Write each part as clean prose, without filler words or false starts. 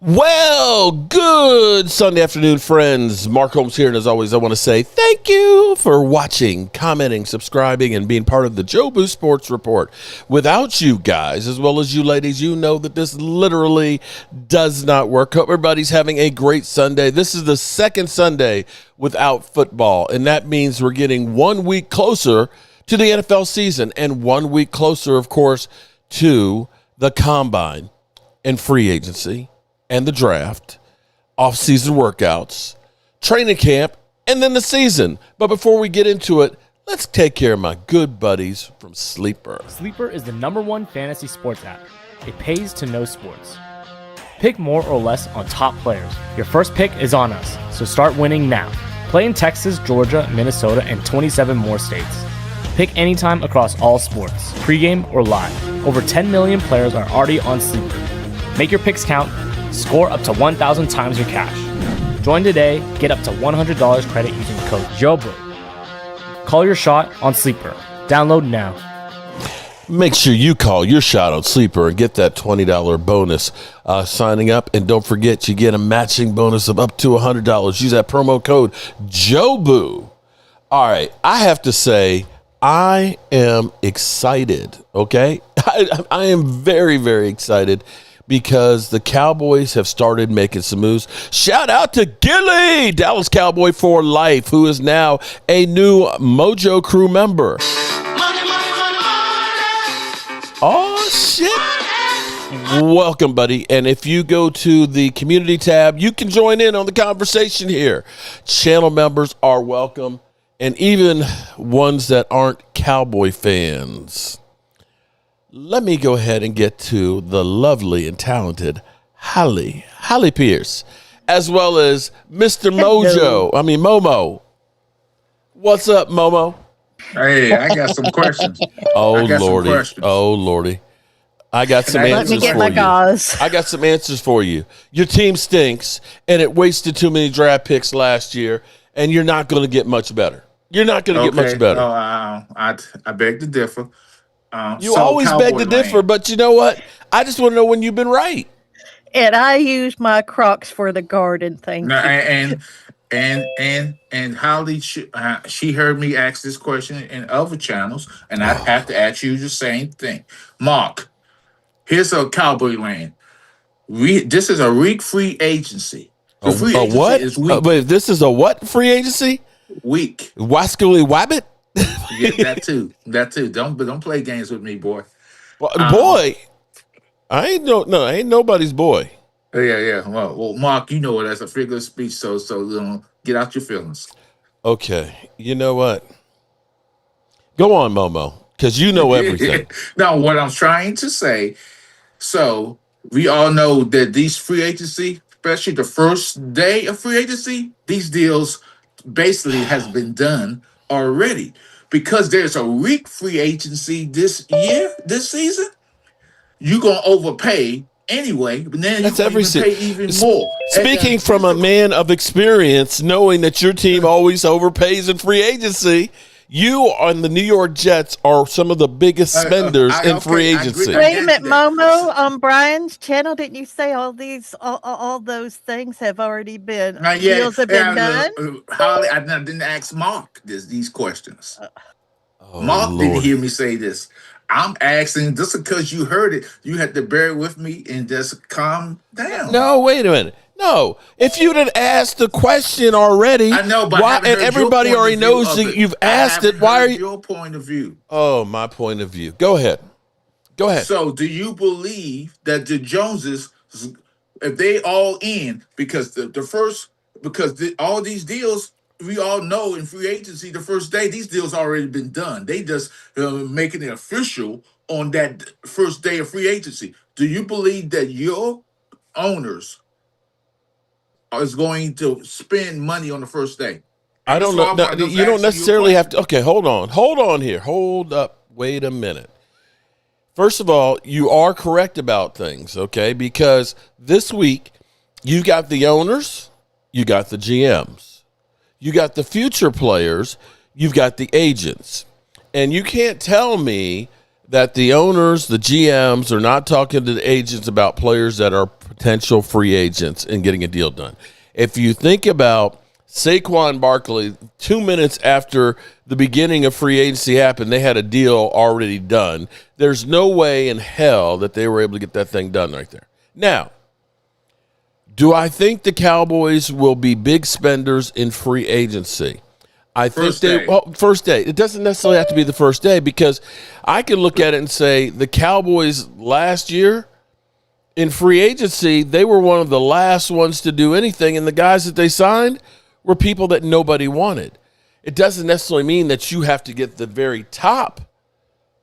Well, good Sunday afternoon, friends. Mark Holmes here, and as always, I want to say thank you for watching, commenting, subscribing, and being part of the Joe Boo Sports Report. Without you guys, as well as you ladies, you know that this literally does not work. Hope everybody's having a great Sunday. This is the second Sunday without football, and that means we're getting 1 week closer to the NFL season and 1 week closer, of course, to the Combine and free agency and the draft, off-season workouts, training camp, and then the season. But before we get into it, let's take care of my good buddies from Sleeper. Sleeper is the #1 fantasy sports app. It pays to know sports. Pick more or less on top players. Your first pick is on us, so start winning now. Play in Texas, Georgia, Minnesota, and 27 more states. Pick anytime across all sports, pregame or live. Over 10 million players are already on Sleeper. Make your picks count. Score up to 1,000 times your cash. Join today. Get up to $100 credit using code JOBO. Call your shot on Sleeper. Download now. Make sure you call your shot on Sleeper and get that $20 bonus signing up. And don't forget, you get a matching bonus of up to $100. Use that promo code JOBO. All right, I have to say, I am excited, okay? I am very, very excited because the Cowboys have started making some moves. Shout out to Gilly, Dallas Cowboy for life, who is now a new Mojo Crew member. Oh, shit. Welcome, buddy. And if you go to the community tab, you can join in on the conversation here. Channel members are welcome, and even ones that aren't Cowboy fans. Let me go ahead and get to the lovely and talented Holly Pierce, as well as Mr. Momo. What's up, Momo? Hey, I got some questions. Oh, Lordy. I got some answers for you. I got some answers for you. Your team stinks, and it wasted too many draft picks last year, and you're not going to get much better. You're not going to get much better. I beg to differ. You always beg to differ, but you know what? I just want to know when you've been right. And I use my Crocs for the garden thing. And Holly, she heard me ask this question in other channels, and I have to ask you the same thing. Mark, here's a Cowboy land. This is a weak free agency. The free agency what? is weak. Wait, this is a what free agency? Weak. Wascally Wabbit? Yeah, that too. Don't play games with me, boy. Boy, I ain't nobody's boy. Yeah. Well, Mark, you know it as a figure of speech, so get out your feelings. Okay, you know what? Go on, Momo, because you know everything. No, what I'm trying to say. So we all know that these free agency, especially the first day of free agency, these deals basically has been done already. Because there's a weak free agency this season, you're going to overpay anyway, but then that's you're going to pay even more. Speaking from a man of experience, knowing that your team always overpays in free agency, you on the New York Jets are some of the biggest spenders in free agency. Wait a minute, Momo, on Brian's channel, didn't you say all those things have already been, deals have been done? Holly, I didn't ask Mark these questions. Mark Lord. Didn't hear me say this. I'm asking, just because you heard it, you had to bear with me and just calm down. No, wait a minute. No, if you'd have asked the question already, I know, but why, and everybody already knows that you've asked it. Why are you? Your point of view. Oh, my point of view. Go ahead. So, do you believe that the Joneses, if they all in, because all these deals, we all know in free agency, the first day, these deals already been done. They just making it official on that first day of free agency. Do you believe that your owners is going to spend money on the first day? I don't know. No, you don't necessarily have to. Okay, hold on here. Hold up. Wait a minute. First of all, you are correct about things, okay? Because this week, you got the owners, you got the GMs. You got the future players, you've got the agents. And you can't tell me that the owners, the GMs, are not talking to the agents about players that are potential free agents and getting a deal done. If you think about Saquon Barkley, 2 minutes after the beginning of free agency happened, they had a deal already done. There's no way in hell that they were able to get that thing done right there. Now, do I think the Cowboys will be big spenders in free agency? I think first day. It doesn't necessarily have to be the first day, because I can look at it and say the Cowboys last year in free agency, they were one of the last ones to do anything, and the guys that they signed were people that nobody wanted. It doesn't necessarily mean that you have to get the very top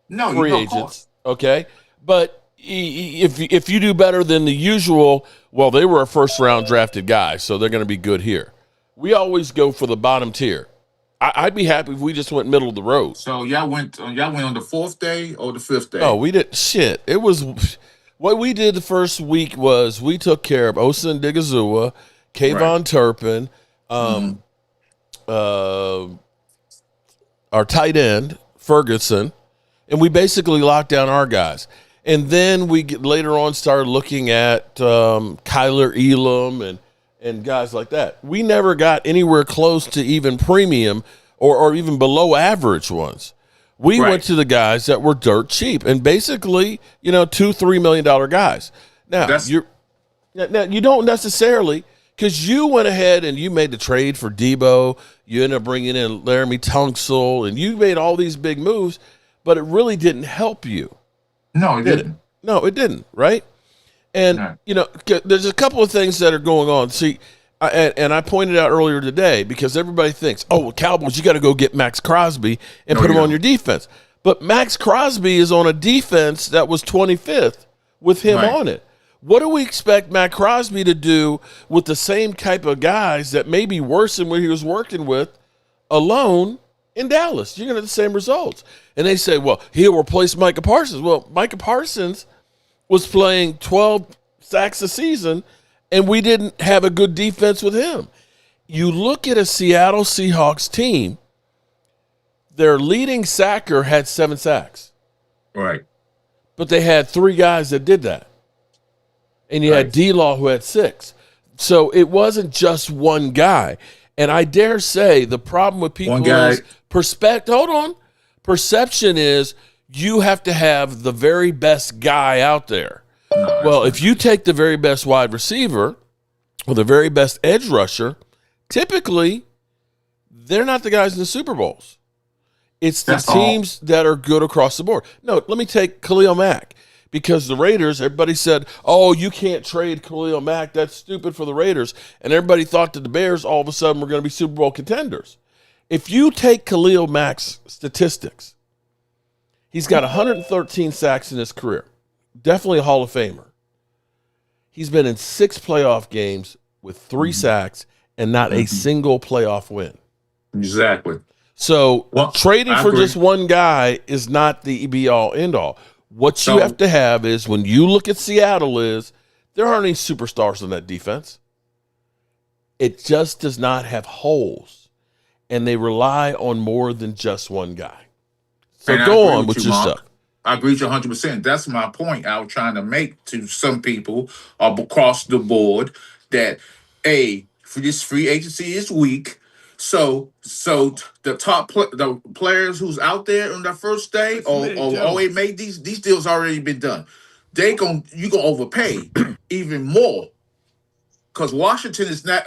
free agents, okay? But if you do better than the usual, well, they were a first-round drafted guy, so they're going to be good here. We always go for the bottom tier. I'd be happy if we just went middle of the road. So y'all went on the 4th day or the 5th day? Oh, we did shit. It was what we did the first week was we took care of Osa Digazua, Kayvon Turpin, our tight end Ferguson, and we basically locked down our guys. And then we later on started looking at Kyler Elam and guys like that. We never got anywhere close to even premium or even below average ones. We went to the guys that were dirt cheap and basically, $2-3 million guys. Now, you don't necessarily, because you went ahead and you made the trade for Debo. You ended up bringing in Laramie Tunsil, and you made all these big moves, but it really didn't help you. No, it didn't. No, it didn't, right? And, there's a couple of things that are going on. See, I pointed out earlier today, because everybody thinks, Cowboys, you got to go get Max Crosby and put him on your defense. But Max Crosby is on a defense that was 25th with him on it. What do we expect Max Crosby to do with the same type of guys that may be worse than what he was working with alone in Dallas? You're going to have the same results. And they say, well, he'll replace Micah Parsons. Well, Micah Parsons was playing 12 sacks a season, and we didn't have a good defense with him. You look at a Seattle Seahawks team, their leading sacker had 7 sacks. Right. But they had 3 guys that did that. And you had D-Law who had 6. So it wasn't just one guy. And I dare say the problem with people is perception is you have to have the very best guy out there. Well, if you take the very best wide receiver or the very best edge rusher, typically they're not the guys in the Super Bowls. It's the teams that are good across the board. No, let me take Khalil Mack. Because the Raiders, everybody said, you can't trade Khalil Mack. That's stupid for the Raiders. And everybody thought that the Bears all of a sudden were going to be Super Bowl contenders. If you take Khalil Mack's statistics, he's got 113 sacks in his career. Definitely a Hall of Famer. He's been in 6 playoff games with 3 sacks and not a single playoff win. Exactly. So trading for just one guy is not the be-all, end-all. What you have to have is, when you look at Seattle, there aren't any superstars on that defense. It just does not have holes, and they rely on more than just one guy. So go on with your stuff. I agree with you 100%. That's my point I was trying to make to some people across the board, that for this free agency is weak. So the players who's out there on that first day or made these deals already been done. You gonna overpay even more, because Washington is not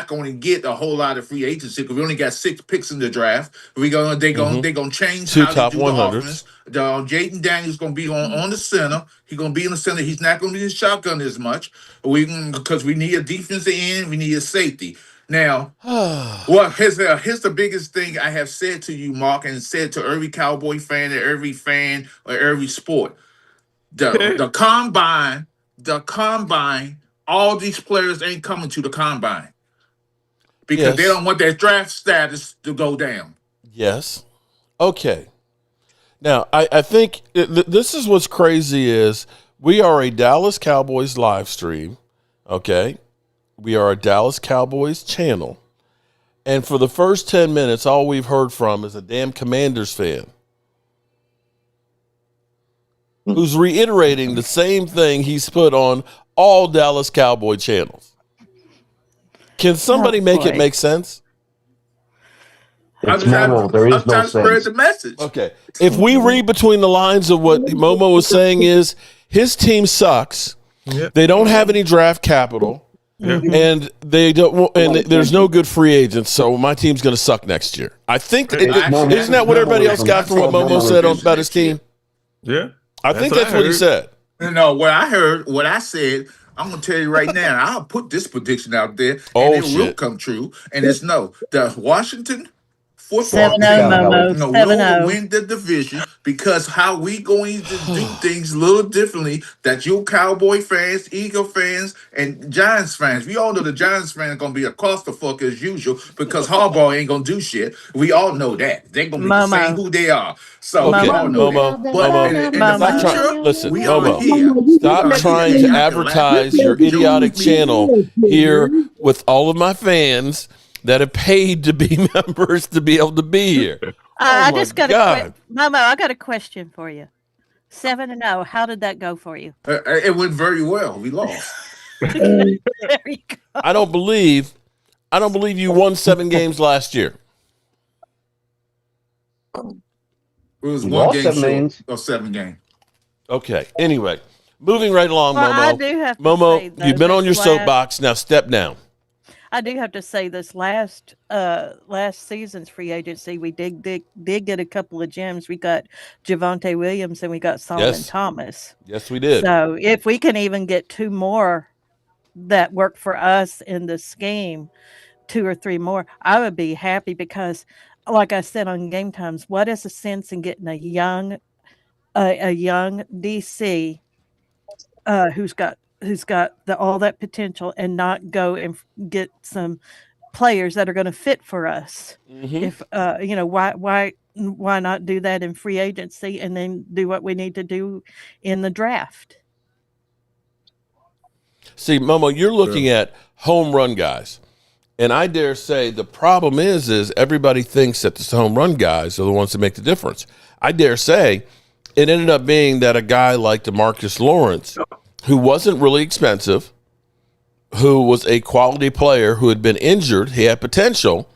going to get a whole lot of free agency, because we only got 6 picks in the draft. They're gonna change 2 how top they do 100s. the offense. Jaden Daniels gonna be on the center. He's gonna be in the center. He's not gonna be in the shotgun as much. Because we need a defensive end. We need a safety. Now, here's the biggest thing I have said to you, Mark, and said to every Cowboy fan or every fan or every sport. The combine, all these players ain't coming to the combine because they don't want their draft status to go down. Yes. Okay. Now, I think this is what's crazy is we are a Dallas Cowboys live stream, okay? We are a Dallas Cowboys channel. And for the first 10 minutes, all we've heard from is a damn Commanders fan who's reiterating the same thing he's put on all Dallas Cowboy channels. Can somebody make it make sense? It's Momo. There is no sense. Spread the message. Okay. If we read between the lines of what Momo was saying is his team sucks. Yep. They don't have any draft capital. And they don't. And there's no good free agents. So my team's going to suck next year. I think isn't that what everybody else got from what Momo said about his team? Yeah, I think that's what he said. No, what I said. I'm gonna tell you right now. I'll put this prediction out there, and it will come true. And it's the Washington football team will win the division because how we going to do things a little differently. That you Cowboy fans, Eagle fans, and Giants fans. We all know the Giants fans are gonna be a clusterfuck as usual because Harbaugh ain't gonna do shit. We all know that they're gonna be saying who they are. So we all know that. But listen, Momo, stop trying to advertise your idiotic channel here with all of my fans that have paid to be members to be able to be here. I just got Momo, I got a question for you. 7-0. How did that go for you? It went very well. We lost. There you go. I don't believe you won 7 games last year. It was one game short of 7 games. Okay. Anyway, moving right along, Well, Momo. I do have to Momo, say, though, you've been on your this soapbox. Now step down. I do have to say this last season's free agency, we did get a couple of gems. We got Javonte Williams and we got Solomon Thomas. Yes, we did. So if we can even get 2 more that work for us in the scheme, 2 or 3 more, I would be happy because, like I said on Game Times, what is the sense in getting a young DC who's got all that potential and not go and get some players that are going to fit for us. If why not do that in free agency and then do what we need to do in the draft? See, Momo, you're looking at home run guys. And I dare say the problem is everybody thinks that the home run guys are the ones that make the difference. I dare say it ended up being that a guy like DeMarcus Lawrence, who wasn't really expensive, who was a quality player, who had been injured, he had potential,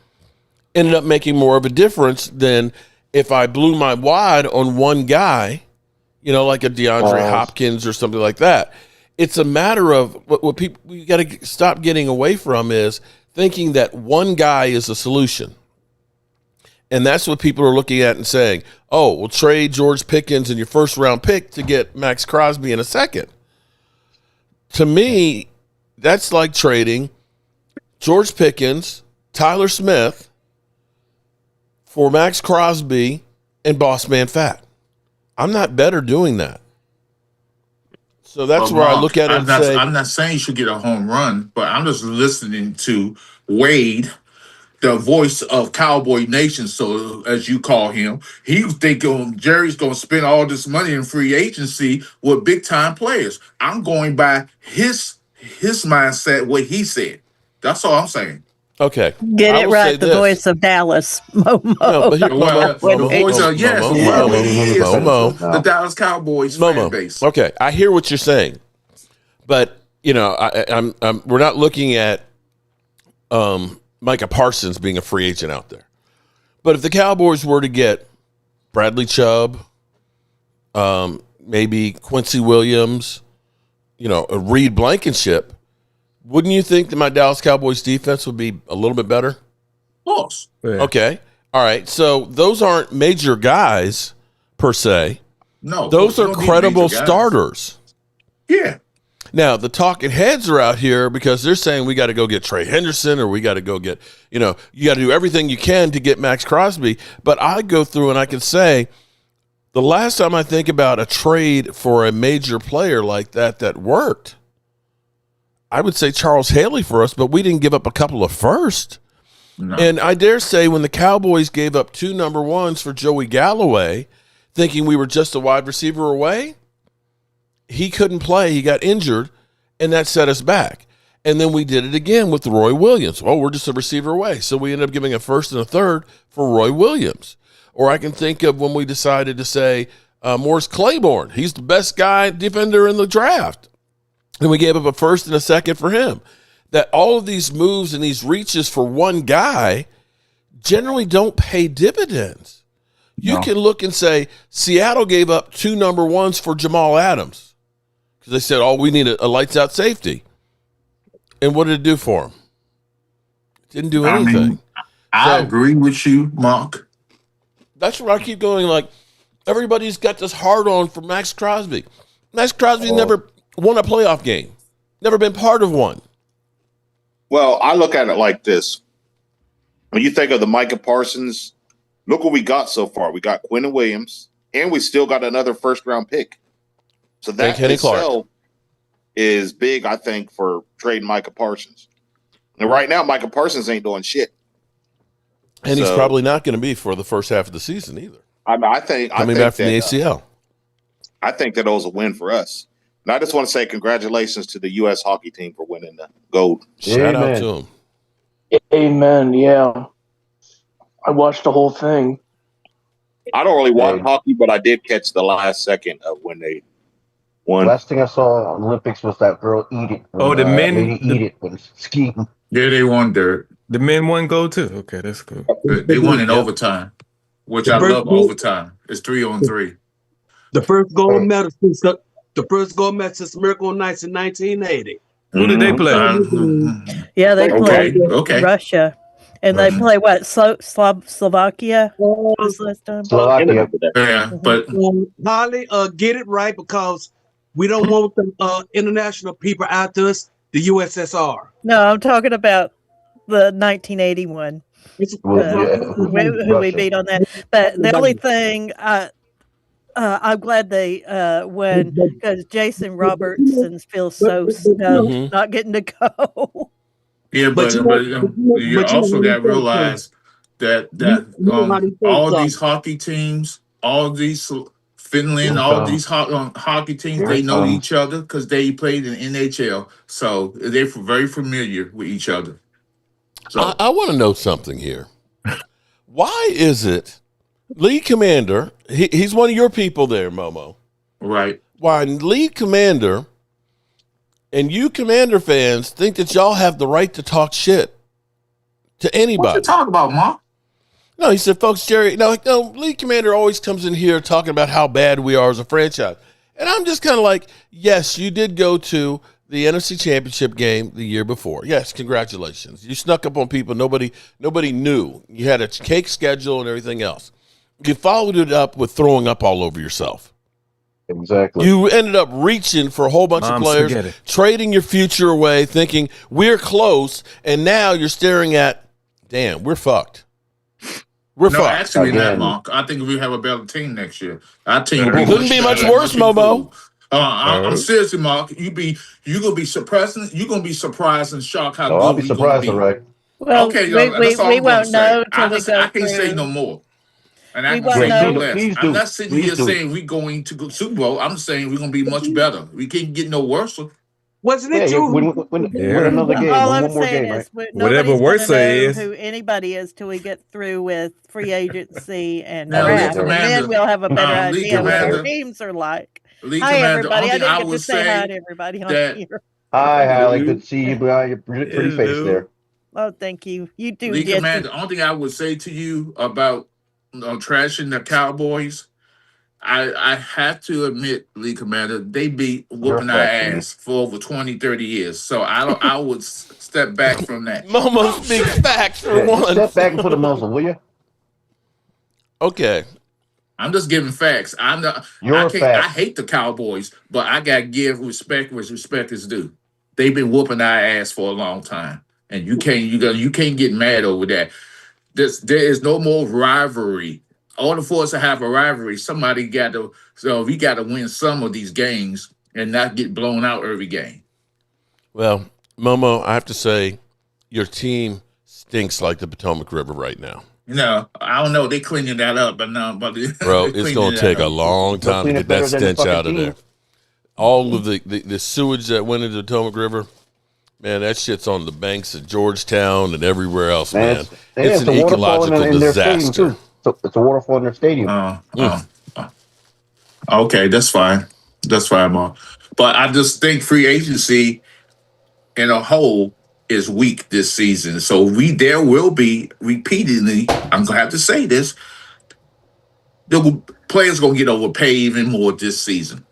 ended up making more of a difference than if I blew my wad on one guy, like a DeAndre Hopkins or something like that. It's a matter of what people we got to stop getting away from is thinking that one guy is a solution. And that's what people are looking at and saying, oh, we'll trade George Pickens in your first round pick to get Max Crosby in a second. To me, that's like trading George Pickens, Tyler Smith for Max Crosby and Boss Man Fat. I'm not better doing that. So that's where I look at it and say, I'm not saying you should get a home run, but I'm just listening to Wade, the voice of Cowboy Nation, so as you call him. He's thinking Jerry's going to spend all this money in free agency with big-time players. I'm going by his mindset, what he said. That's all I'm saying. Okay. Get it right, the voice of Dallas. Momo. No, but here, the Dallas Cowboys fan base. Okay, I hear what you're saying, but I'm we're not looking at Micah Parsons being a free agent out there. But if the Cowboys were to get Bradley Chubb, maybe Quincy Williams, a Reed Blankenship, wouldn't you think that my Dallas Cowboys defense would be a little bit better? Of course. Yeah. Okay. All right. So those aren't major guys per se. No. Those are credible starters. Yeah. Now, the talking heads are out here because they're saying we got to go get Trey Henderson or we got to go get, you got to do everything you can to get Max Crosby. But I go through and I can say the last time I think about a trade for a major player like that worked, I would say Charles Haley for us, but we didn't give up a couple of firsts. No. And I dare say when the Cowboys gave up 2 number ones for Joey Galloway, thinking we were just a wide receiver away, he couldn't play. He got injured, and that set us back. And then we did it again with Roy Williams. Well, we're just a receiver away. So we ended up giving a first and a third for Roy Williams. Or I can think of when we decided to say Morris Claiborne. He's the best guy defender in the draft. and we gave up a first and a second for him. That all of these moves and these reaches for one guy generally don't pay dividends. You can look and say Seattle gave up 2 number ones for Jamal Adams because they said, "Oh, we need a lights out safety." And what did it do for him? It didn't do anything. I mean, I agree with you, Mark. That's where I keep going. Like, everybody's got this hard on for Max Crosby. Max Crosby never won a playoff game, never been part of one. Well, I look at it like this. When you think of the Micah Parsons, look what we got so far. We got Quentin Williams, and we still got another first-round pick. So that itself is big, I think, for trading Micah Parsons. And right now, Micah Parsons ain't doing shit. And he's probably not going to be for the first half of the season either. I think coming back from the ACL. I think that was a win for us. And I just want to say congratulations to the U.S. hockey team for winning the gold. Shout out to them. Amen. Yeah. I watched the whole thing. I don't really watch hockey, but I did catch the last second of when they won. Last thing I saw on Olympics was that girl eat it. The men eat it when skiing. Yeah, they won there. The men won gold too. Okay, that's cool. They won in overtime, which I love overtime. It's 3-on-3. The first gold medal since Miracle on Nights in 1980. Who did they play? Yeah, they played Okay. Russia. And they play what? Slovakia? Was last time? Slovakia. Yeah, but Holly, get it right, because we don't want the international people after us, the USSR. No, I'm talking about the 1981. Who we beat on that. But the only thing I'm glad they won, because Jason Robertson feels so stoked not getting to go. Yeah, but you also got to realize that all these hockey teams, all these Finland, all these hockey teams, they know each other because they played in NHL, so they're very familiar with each other. So I want to know something here. Why is it league commander? He's one of your people there, Momo. Right. Why league commander and you Commander fans think that y'all have the right to talk shit to anybody? What you talking about, Mark? No, he said, folks, Jerry, no, league commander always comes in here talking about how bad we are as a franchise. And I'm just kind of like, yes, you did go to the NFC Championship game the year before. Yes, congratulations. You snuck up on people. Nobody knew. You had a cake schedule and everything else. You followed it up with throwing up all over yourself. Exactly. You ended up reaching for a whole bunch of players, trading your future away, thinking we're close, and now you're staring at, damn, we're fucked. We're fucked. Actually, not, Mark. I think we have a better team next year. Our team couldn't be much worse, Momo. I'm seriously, Mark. You're gonna be surprising. You're gonna be surprised and shocked how good I'll be surprised, all right. Well, okay, we won't know until we go I can't say no more. And I can say no less. I'm not sitting here saying we're going to go Super Bowl. I'm saying we're going to be much better. We can't get no worse. Wasn't it true? Win another game. All one I'm more saying game, is, right? Whatever worse say is who anybody is till we get through with free agency and Now, draft. And then we'll have a better idea what our teams are like. Hi, everybody. I didn't get to say hi to everybody on here. Hi, Hallie. Good to see you behind your pretty face there. Oh, thank you. You do. Lee Commander, the only thing I would say to you about trashing the Cowboys, I have to admit, Lee Commander, they be whooping our ass for over 20, 30 years. So I would step back from that. Momo speaks facts for one. Step back and put a muzzle, will you? Okay. I'm just giving facts. I hate the Cowboys, but I gotta give respect where respect is due. They've been whooping our ass for a long time, and you can't get mad over that. There is no more rivalry. In order for us to have a rivalry, we got to win some of these games and not get blown out every game. Well, Momo, I have to say, your team stinks like the Potomac River right now. No, I don't know. They cleaning that up, but bro, it's going to take a long time to get that stench out of there. All of the sewage that went into the Potomac River. Man, that shit's on the banks of Georgetown and everywhere else, man. It's an ecological disaster. It's a waterfall in their stadium. Okay, that's fine. That's fine, Mark. But I just think free agency in a whole is weak this season. So there will be repeatedly, I'm gonna have to say this, the players gonna get overpaid even more this season.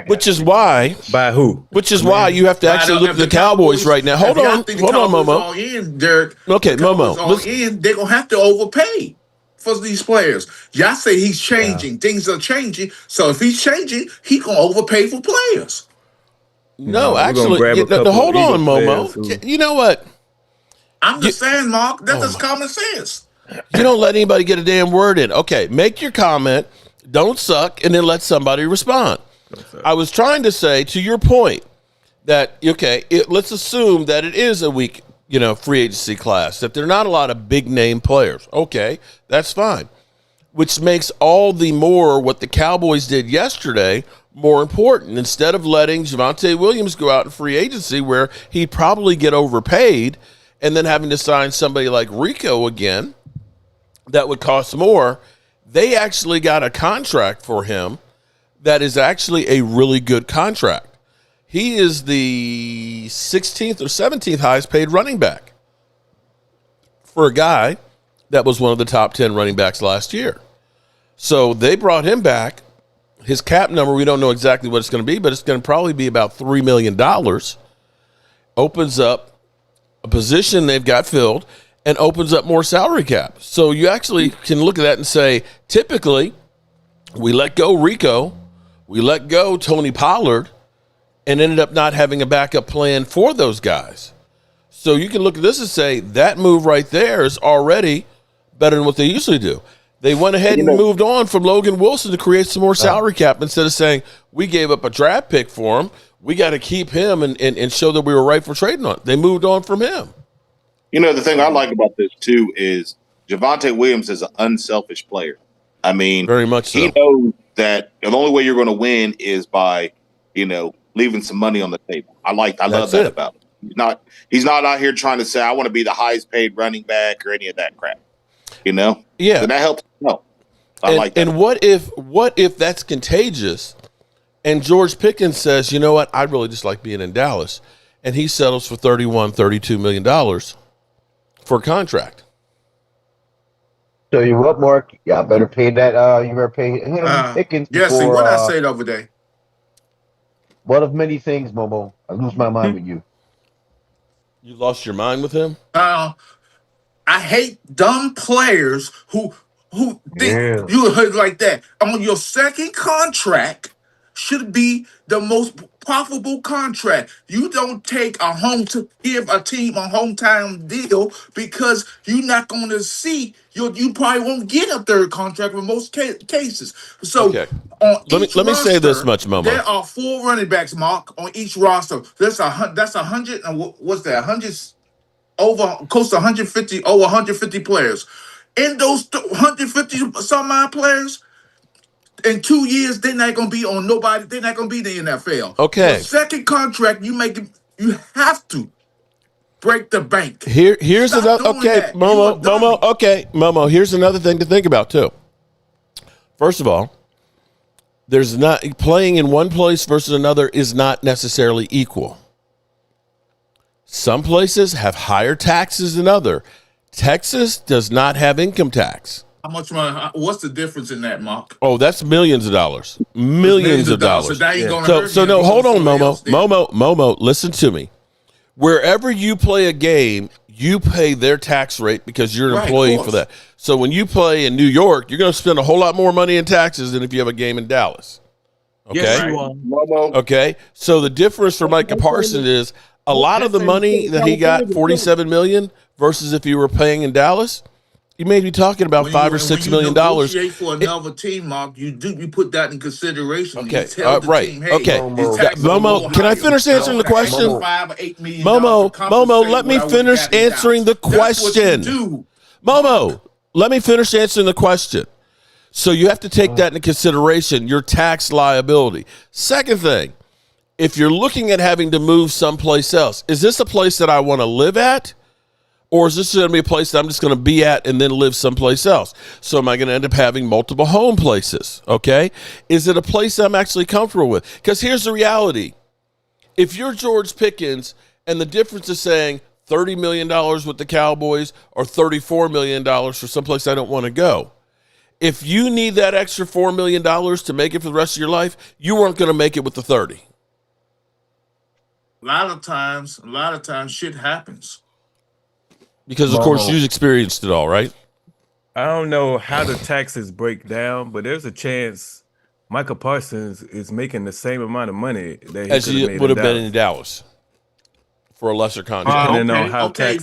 Which is why By who? Which is why you have to actually look at the Cowboys right now. Hold on, Momo. All in, Derek. Okay, Momo. All in, they're gonna have to overpay for these players. Y'all say he's changing. Things are changing. So if he's changing, he's gonna overpay for players. No, actually, hold on, Momo. You know what? I'm just saying, Mark. That's just common sense. You don't let anybody get a damn word in. Okay, make your comment. Don't suck, and then let somebody respond. I was trying to say, to your point, that, okay, let's assume that it is a weak, free agency class, that there are not a lot of big-name players. Okay, that's fine. Which makes all the more what the Cowboys did yesterday more important. Instead of letting Javonte Williams go out in free agency where he'd probably get overpaid and then having to sign somebody like Rico again that would cost more, they actually got a contract for him that is actually a really good contract. He is the 16th or 17th highest paid running back for a guy that was one of the top 10 running backs last year. So they brought him back. His cap number, we don't know exactly what it's going to be, but it's going to probably be about $3 million. Opens up a position they've got filled and opens up more salary cap. So you actually can look at that and say, typically, we let go Rico, we let go Tony Pollard, and ended up not having a backup plan for those guys. So you can look at this and say that move right there is already better than what they usually do. They went ahead and moved on from Logan Wilson to create some more salary cap instead of saying, we gave up a draft pick for him. We got to keep him and show that we were right for trading on it. They moved on from him. The thing I like about this, too, is Javonte Williams is an unselfish player. I mean, very much so. He knows that the only way you're going to win is by, leaving some money on the table. I love that about him. He's not out here trying to say, I want to be the highest paid running back or any of that crap. Yeah. So that helps. No. I like that. And what if that's contagious and George Pickens says, you know what, I really just like being in Dallas, and he settles for $32 million for a contract. So you what, Mark? Y'all better pay that. You better pay him Pickens. Yeah, see what I said over there. One of many things, Momo. I lose my mind with you. You lost your mind with him? I hate dumb players who think you heard like that. On your second contract should be the most profitable contract. You don't take give a team a hometown deal because you're not going to see you probably won't get a third contract in most cases. So let me say this much, Momo. There are 4 running backs, Mark, on each roster. That's 100. What's that? 100 over close to 150 over 150 players. In those 150 some odd players, in 2 years, they're not going to be on nobody. They're not going to be in the NFL. Okay. The second contract, you have to break the bank. Here's another. Okay, Momo. Okay, Momo. Here's another thing to think about too. First of all, there's not playing in one place versus another is not necessarily equal. Some places have higher taxes than other. Texas does not have income tax. How much money? What's the difference in that, Mark? Oh, that's millions of dollars. Millions of dollars. So, hold on, Momo, listen to me. Wherever you play a game, you pay their tax rate because you're an employee for that. So when you play in New York, you're going to spend a whole lot more money in taxes than if you have a game in Dallas. Okay? Yes, you are. Okay? So the difference for Micah Parsons is a lot of the money that he got, $47 million, versus if you were paying in Dallas, you may be talking about $5 or $6 million. Negotiate for another team, Mark. You put that in consideration. Okay, right. Team, hey, okay, Momo, can I finish answering the question? Momo, let me finish answering the question. Momo, let me finish answering the question. So you have to take that into consideration, your tax liability. Second thing, if you're looking at having to move someplace else, is this a place that I want to live at? Or is this going to be a place that I'm just going to be at and then live someplace else? So am I going to end up having multiple home places? Okay. Is it a place I'm actually comfortable with? Because here's the reality. If you're George Pickens and the difference is saying $30 million with the Cowboys or $34 million for someplace I don't want to go, if you need that extra $4 million to make it for the rest of your life, you weren't going to make it with the 30. A lot of times, shit happens. Because, of course, you've experienced it all, right? I don't know how the taxes break down, but there's a chance Michael Parsons is making the same amount of money that he as he would have been in Dallas for a lesser contract.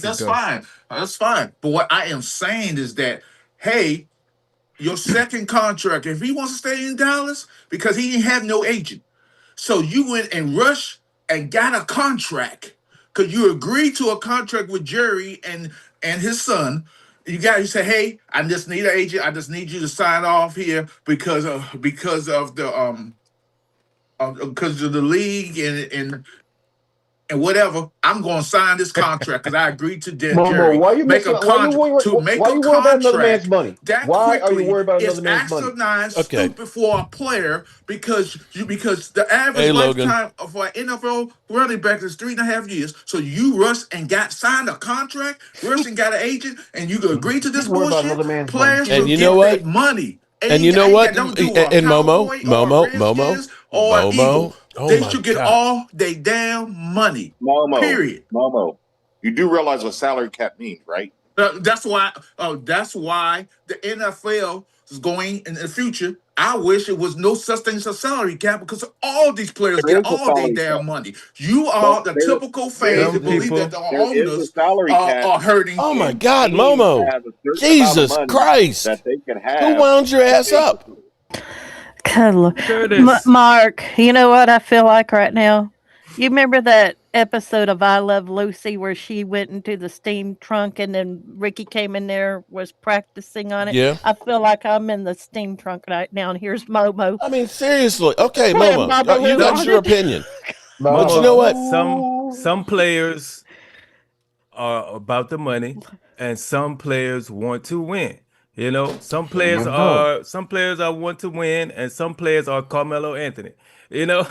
That's fine. That's fine. But what I am saying is that, hey, your second contract, if he wants to stay in Dallas, because he didn't have no agent, so you went and rushed and got a contract because you agreed to a contract with Jerry and his son. You say, hey, I just need an agent. I just need you to sign off here because of the league and whatever. I'm going to sign this contract because I agreed to Jerry. Why you make a contract to make why a you worried about another man's contract. money? That Why are you quickly worried about is another man's money? asinine, stupid for a player because the average lifetime for an NFL running back is 3.5 years. So you rushed and signed a contract, rushed and got an agent, and you agree to this bullshit. Players should get their money. And you know what? Don't do and Momo, they should get all their damn money. Period. Momo, you do realize what salary cap means, right? That's why the NFL is going in the future. I wish it was no such thing as a salary cap because all these players get all their damn money. You are the typical fans that believe that the owners are hurting. Oh my God, Momo! Jesus Christ! That they can have. Who wound your ass up? Mark, you know what I feel like right now? You remember that episode of I Love Lucy where she went into the steam trunk and then Ricky came in there, was practicing on it? Yeah. I feel like I'm in the steam trunk right now, and here's Momo. I mean, seriously. Okay, Momo, that's your opinion. But you know what? Some players are about the money, and some players want to win. You know, some players are want to win, and some players are Carmelo Anthony. You know,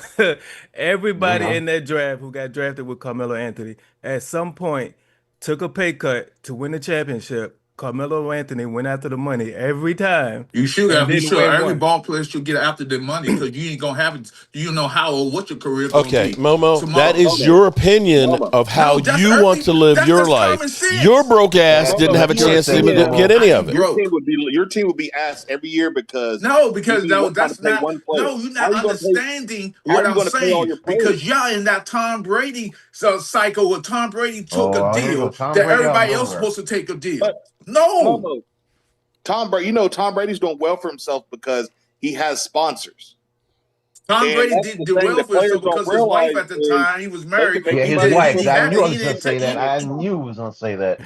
everybody in that draft who got drafted with Carmelo Anthony at some point took a pay cut to win the championship. Carmelo Anthony went after the money every time. You should have. You should. Every ball player should get after the money because you ain't gonna have it. You know how or what your career. Okay, Momo, that is your opinion of how you want to live your life. Your broke ass didn't have a chance to even get any of it. Your team would be asked every year because that's not. No, you're not understanding what I'm saying because y'all in that Tom Brady cycle where Tom Brady took a deal that everybody else was supposed to take a deal. No, Tom Brady. You know Tom Brady's doing well for himself because he has sponsors. Tom Brady did well for himself because his wife at the time he was married. Yeah, his wife. I knew he was gonna say that. I knew he was gonna say that.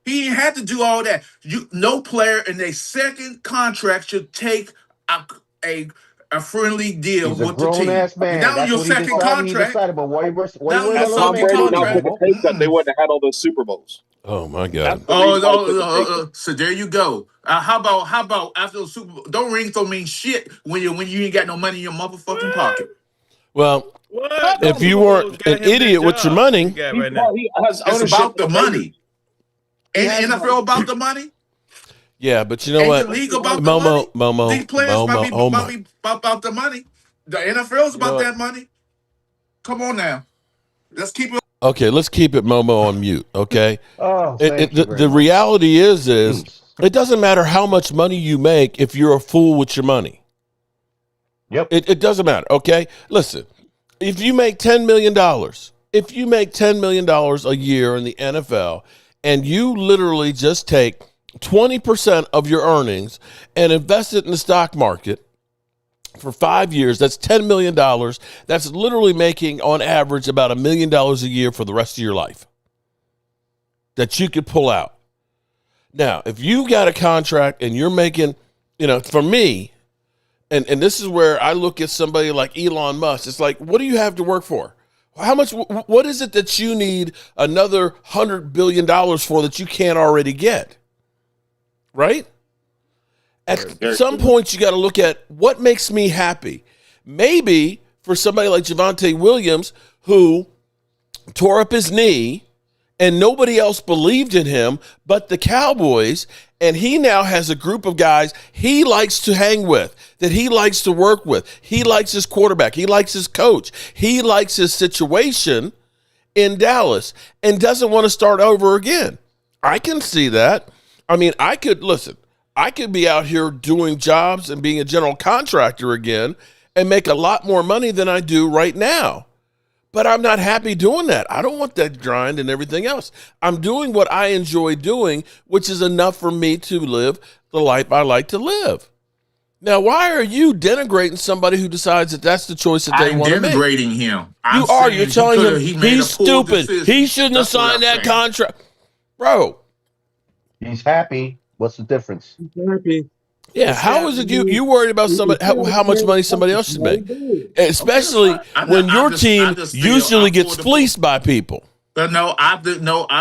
He didn't have to do all that. No player in their second contract should take a friendly deal with the team. Man. Now that's your second contract. Tom Brady not took a pay cut, they wouldn't have had all those Super Bowls. Oh my God! So there you go. How about after the Super Bowl? Don't rings don't mean shit when you ain't got no money in your motherfucking pocket. Well, if you weren't an idiot with your money, it's about the money. Ain't the NFL about the money? Yeah, but you know what? The league about the money? These players might be about the money. The NFL's about that money. Come on now. Let's keep it. Okay, let's keep it Momo on mute, okay? The reality is it doesn't matter how much money you make if you're a fool with your money. Yep. It doesn't matter, okay? Listen, if you make $10 million a year in the NFL and you literally just take 20% of your earnings and invest it in the stock market for 5 years, that's $10 million. That's literally making on average about $1 million a year for the rest of your life that you could pull out. Now, if you got a contract and you're making, for me, and this is where I look at somebody like Elon Musk, it's like, what do you have to work for? How much? What is it that you need another $100 billion for that you can't already get? Right? At some point, you got to look at what makes me happy. Maybe for somebody like Javonte Williams, who tore up his knee and nobody else believed in him but the Cowboys, and he now has a group of guys he likes to hang with, that he likes to work with. He likes his quarterback. He likes his coach. He likes his situation in Dallas and doesn't want to start over again. I can see that. I mean, I could be out here doing jobs and being a general contractor again and make a lot more money than I do right now. But I'm not happy doing that. I don't want that grind and everything else. I'm doing what I enjoy doing, which is enough for me to live the life I like to live. Now, why are you denigrating somebody who decides that that's the choice that they want to make? I'm denigrating him. You're telling him he's stupid. He shouldn't have signed that contract. Bro. He's happy. What's the difference? He's happy. Yeah, how is it you worried about somebody how much money somebody else should make? Especially when your team usually gets fleeced by people. But no, I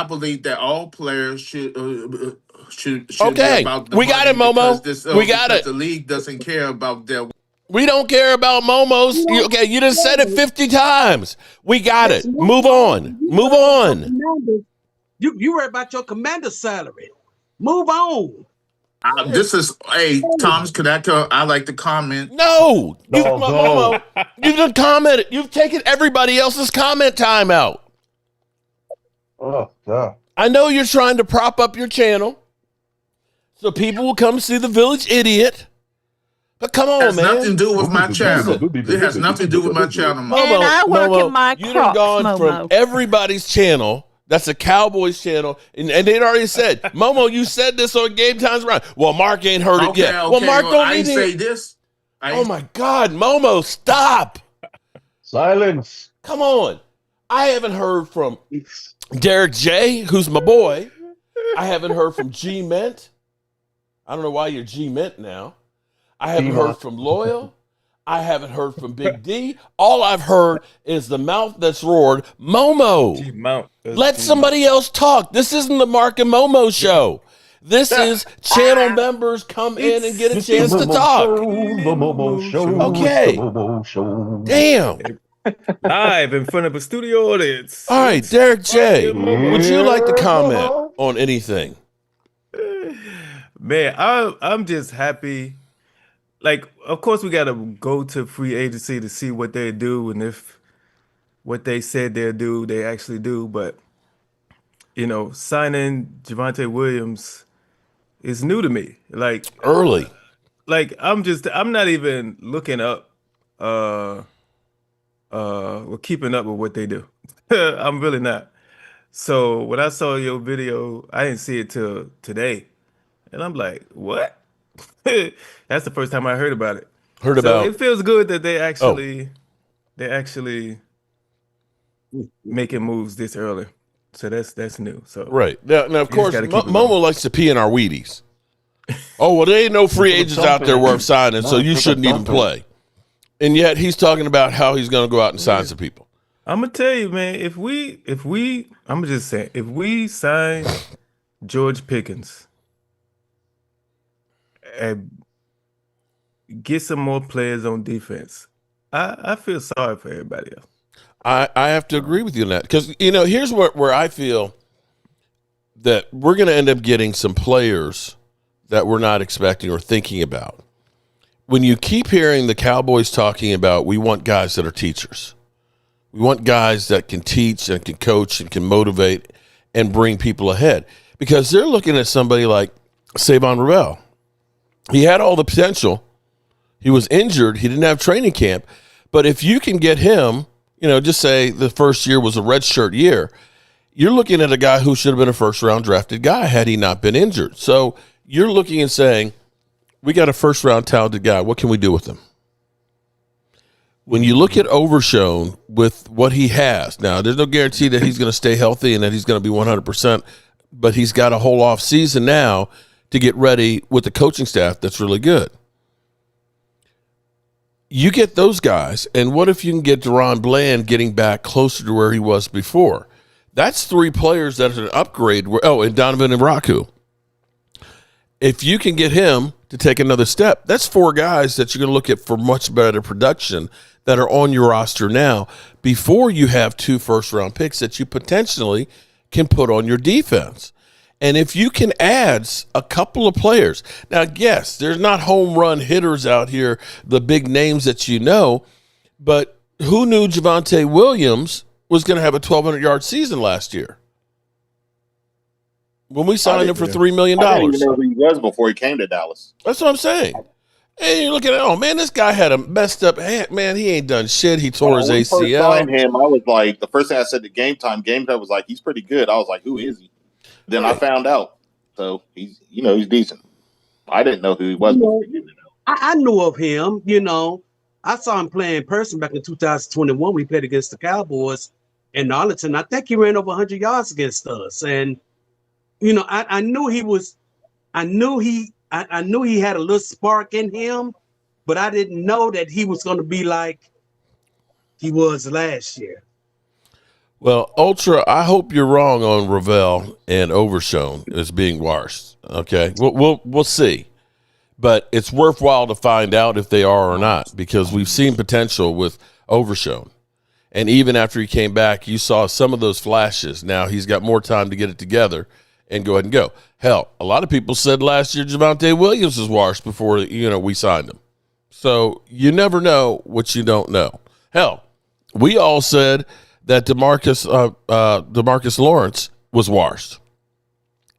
believe that all players should okay. be about the we got it, Momo. We got it. The league doesn't care about their. We don't care about Momos. Okay, you just said it 50 times. We got it. Move on. Move on. You worry about your commander's salary. Move on. Thomas, could I like to comment? No. Momo, you done commented. You've taken everybody else's comment time out. Oh, God. I know you're trying to prop up your channel so people will come see the Village Idiot. But come on, man. It has nothing to do with my channel. It has nothing to do with my channel. Momo, and I work in my you done gone from everybody's channel. That's a Cowboys channel. And they'd already said, Momo, you said this on Game Times Around. Well, Mark ain't heard it yet. Well, Mark don't I need to say this. Oh, my God. Momo, stop. Silence. Come on. I haven't heard from Derek J., who's my boy. I haven't heard from G Mint. I don't know why you're G Mint now. I haven't heard from Loyal. I haven't heard from Big D. All I've heard is the mouth that's roared, Momo. Let somebody else talk. This isn't the Mark and Momo show. This is channel members come in and get a chance to talk. Okay. Damn. Live in front of a studio audience. All right, Derek J., would you like to comment on anything? Man, I'm just happy. Like, of course, we got to go to free agency to see what they do, and if what they said they'll do, they actually do. But, signing Javonte Williams is new to me. Like, early. Like, I'm not even looking up, or keeping up with what they do. I'm really not. So when I saw your video, I didn't see it till today. And I'm like, what? That's the first time I heard about it. It feels good that they actually making moves this early. So that's new. So right now of course, Momo likes to pee in our Wheaties. Oh well, there ain't no free agents out there worth signing, so you shouldn't even play. And yet he's talking about how he's going to go out and sign some people. I'm gonna tell you, man. If I'm just saying, if we sign George Pickens and get some more players on defense, I feel sorry for everybody else. I have to agree with you on that because here's where I feel that we're going to end up getting some players that we're not expecting or thinking about. When you keep hearing the Cowboys talking about, we want guys that are teachers. We want guys that can teach and can coach and can motivate and bring people ahead because they're looking at somebody like Savon Ravel. He had all the potential. He was injured. He didn't have training camp. But if you can get him, just say the first year was a redshirt year, you're looking at a guy who should have been a first-round drafted guy had he not been injured. So you're looking and saying, we got a first-round talented guy. What can we do with him? When you look at Overshown with what he has, now there's no guarantee that he's going to stay healthy and that he's going to be 100%, but he's got a whole off season now to get ready with the coaching staff that's really good. you get those guys, and what if you can get Deron Bland getting back closer to where he was before? That's 3 players that are an upgrade. And Donovan Raku. If you can get him to take another step, that's 4 guys that you're going to look at for much better production that are on your roster now before you have 2 first-round picks that you potentially can put on your defense. And if you can add a couple of players, now, yes, there's not home run hitters out here, the big names that you know, but who knew Javonte Williams was going to have a 1,200-yard season last year when we signed him for $3 million? I didn't even know who he was before he came to Dallas. That's what I'm saying. And you're looking at, oh, man, this guy had a messed up hand. Man, he ain't done shit. He tore his ACL. When we first signed him, I was like, the first thing I said to Game Time was like, he's pretty good. I was like, who is he? Then I found out. So he's decent. I didn't know who he was. I knew of him. I saw him play in person back in 2021 when he played against the Cowboys in Arlington. I think he ran over 100 yards against us. And I knew he was. I knew he had a little spark in him, but I didn't know that he was going to be like he was last year. Well, Ultra, I hope you're wrong on Ravel and Overshown as being washed. Okay, we'll see, but it's worthwhile to find out if they are or not, because we've seen potential with Overshown, and even after he came back, you saw some of those flashes. Now he's got more time to get it together and go ahead and go. Hell, a lot of people said last year Javonte Williams was washed before we signed him. So you never know what you don't know. Hell, we all said that Demarcus Lawrence was washed,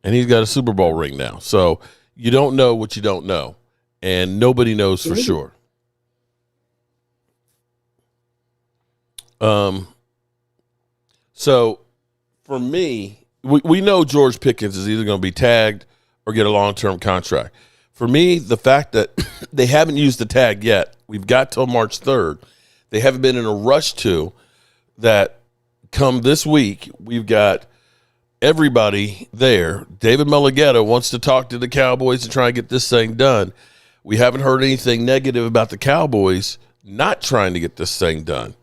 and he's got a Super Bowl ring now. So you don't know what you don't know, and nobody knows for sure. So for me, we know George Pickens is either going to be tagged or get a long-term contract. For me, the fact that they haven't used the tag yet, we've got till March 3rd. They haven't been in a rush to. That come this week, we've got everybody there. David Mulligetta wants to talk to the Cowboys and try and get this thing done. We haven't heard anything negative about the Cowboys not trying to get this thing done.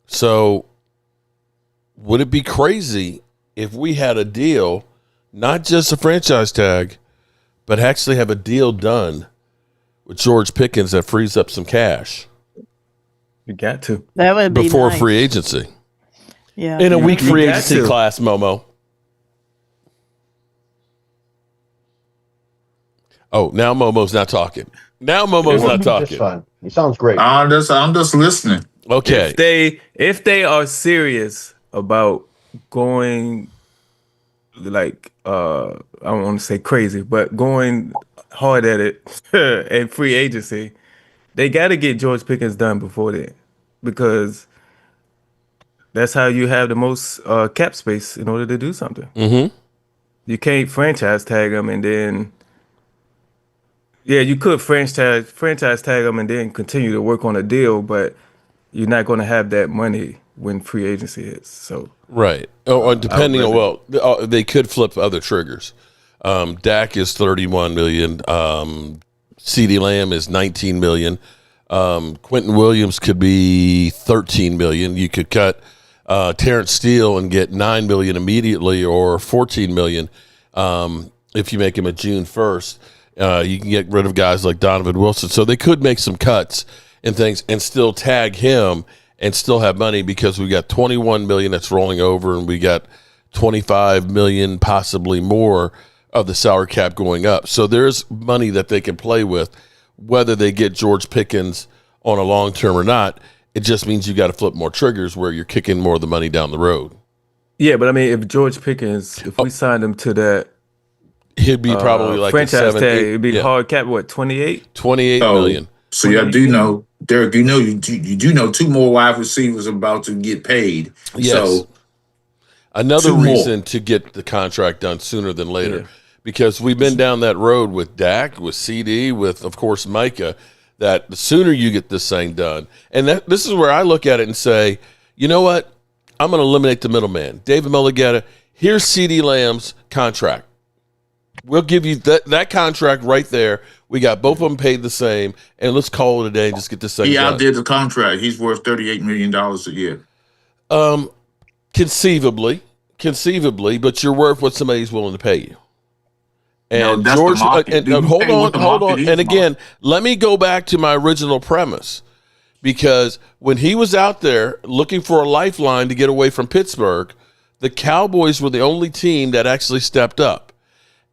So would it be crazy if we had a deal, not just a franchise tag, but actually have a deal done with George Pickens that frees up some cash? You got to. That would be before nice. Free agency. Yeah. In a weak free got agency to. class, Momo. Oh, now Momo's not talking. Just fine. He sounds great. I'm just listening. Okay. If they are serious about going, like, I don't want to say crazy, but going hard at it and free agency, they got to get George Pickens done before then, because that's how you have the most cap space in order to do something. Mm-hmm. You can't franchise tag them and then, you could franchise tag them and then continue to work on a deal, but you're not going to have that money when free agency hits. So Right. Oh, depending on, they could flip other triggers. Dak is $31 million. CeeDee Lamb is $19 million. Quentin Williams could be $13 million. You could cut Terrence Steele and get $9 million immediately, or $14 million if you make him a June 1st. You can get rid of guys like Donovan Wilson. So they could make some cuts and things and still tag him and still have money, because we got $21 million that's rolling over, and we got $25 million, possibly more, of the salary cap going up. So there's money that they can play with, whether they get George Pickens on a long term or not. It just means you got to flip more triggers where you're kicking more of the money down the road. Yeah, but I mean, if George Pickens, if we signed him to that, he'd be probably like franchise a tag, it'd be hard cap. What, 28? $28 million. So y'all do know, Derek, you do know 2 more wide receivers about to get paid. Yes. So another 2 more. reason to get the contract done sooner than later, because we've been down that road with Dak, with CD, with, of course, Micah, that the sooner you get this thing done. And this is where I look at it and say, you know what? I'm going to eliminate the middleman. David Mulligetta, here's CD Lamb's contract. We'll give you that contract right there. We got both of them paid the same, and let's call it a day and just get this thing He done. outdid the contract. He's worth $38 million a year. Conceivably, but you're worth what somebody's willing to pay you. And that's George, the market. hold on. And again, let me go back to my original premise, because when he was out there looking for a lifeline to get away from Pittsburgh, the Cowboys were the only team that actually stepped up.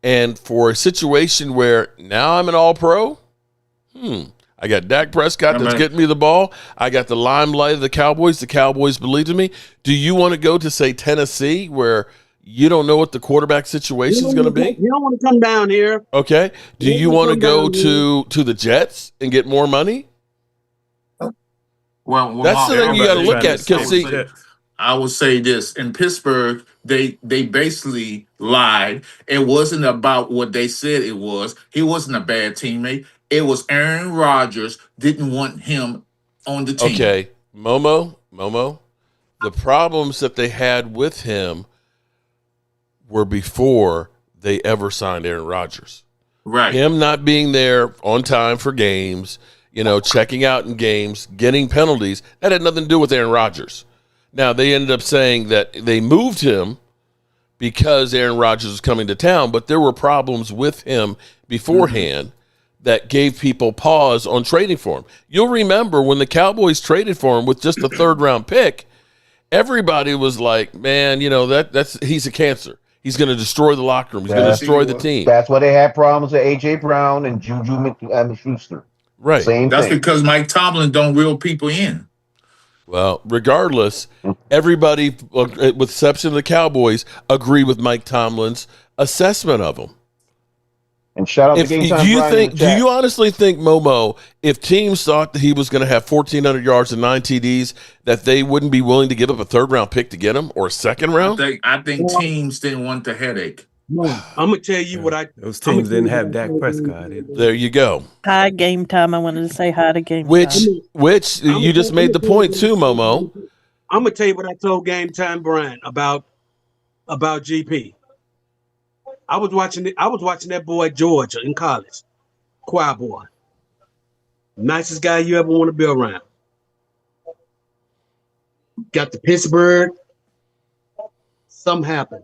And for a situation where now I'm an all-pro, I got Dak Prescott that's getting me the ball. I got the limelight of the Cowboys. The Cowboys believe in me. Do you want to go to, say, Tennessee, where you don't know what the quarterback situation is going to be? You don't want to come down here. Okay. Do you want to go to the Jets and get more money? Well, that's the thing you got to look at. Because see, I would say this: in Pittsburgh, they basically lied. It wasn't about what they said it was. He wasn't a bad teammate. It was Aaron Rodgers didn't want him on the team. Okay, Momo, the problems that they had with him were before they ever signed Aaron Rodgers. Right. Him not being there on time for games, checking out in games, getting penalties, that had nothing to do with Aaron Rodgers. Now, they ended up saying that they moved him because Aaron Rodgers was coming to town, but there were problems with him beforehand that gave people pause on trading for him. You'll remember when the Cowboys traded for him with just a third-round pick, everybody was like, man, he's a cancer. He's going to destroy the locker room. He's going to destroy the team. That's why they had problems with A.J. Brown and Juju Schuster. Right. That's because Mike Tomlin don't reel people in. Well, regardless, everybody, with the exception of the Cowboys, agree with Mike Tomlin's assessment of him. And shout out to Game Time. Do you honestly think, Momo, if teams thought that he was going to have 1,400 yards and 9 TDs, that they wouldn't be willing to give up a third-round pick to get him, or a second round? I think teams didn't want the headache. I'm gonna tell you what those teams didn't have Dak Prescott. There you go. Hi, Game Time. I wanted to say hi to Game Time. Which you just made the point too, Momo. I'm gonna tell you what I told Game Time Brian about GP. I was watching that boy Georgia in college, choir boy, nicest guy you ever want to be around. Got to Pittsburgh. Something happened.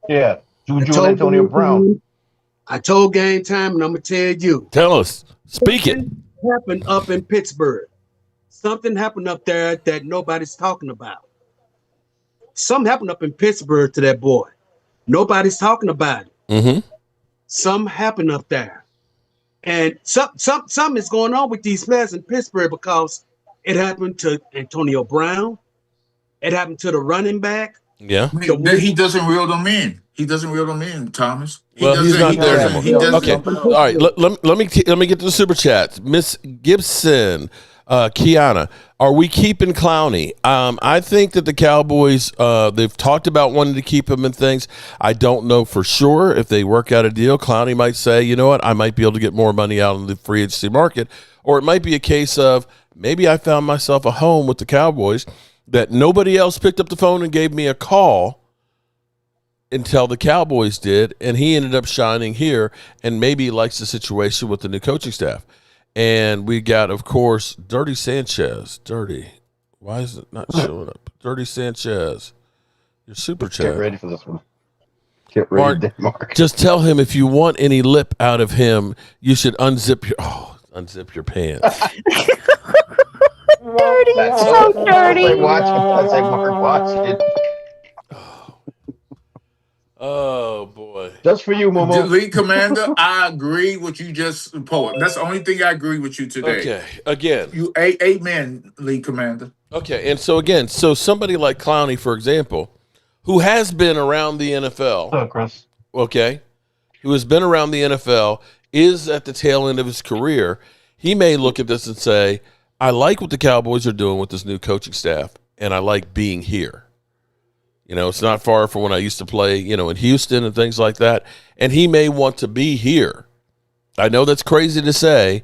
Yeah, Juju and Antonio Brown. I told Game Time, and I'm gonna tell you. Tell us. Speak it. Happened up in Pittsburgh. Something happened up there that nobody's talking about. Something happened up in Pittsburgh to that boy. Nobody's talking about it. Mm-hmm. Something happened up there, and something is going on with these players in Pittsburgh because it happened to Antonio Brown. It happened to the running back. Yeah, he doesn't reel them in. He doesn't reel them in, Thomas. He's not there anymore. Okay, all right. Let me get to the super chats. Miss Gibson, Kiana, are we keeping Clowney? I think that the Cowboys, they've talked about wanting to keep him and things. I don't know for sure if they work out a deal. Clowney might say, you know what, I might be able to get more money out in the free agency market, or it might be a case of maybe I found myself a home with the Cowboys that nobody else picked up the phone and gave me a call until the Cowboys did, and he ended up shining here, and maybe he likes the situation with the new coaching staff. And we got, of course, Dirty Sanchez. Dirty. Why is it not showing up? Dirty Sanchez. Your super chat. Get ready for this one. Get ready, Mark. Just tell him if you want any lip out of him, you should unzip your pants. Dirty, so dirty. That's like Mark watching. Oh boy! Just for you, Momo. League Commander, I agree with you just poet. That's the only thing I agree with you today. Okay, again, you amen, League Commander. Okay, and so somebody like Clowney, for example, who has been around the NFL. Oh, Chris. Okay, who has been around the NFL, is at the tail end of his career. He may look at this and say, I like what the Cowboys are doing with this new coaching staff, and I like being here. It's not far from when I used to play, in Houston and things like that. And he may want to be here. I know that's crazy to say,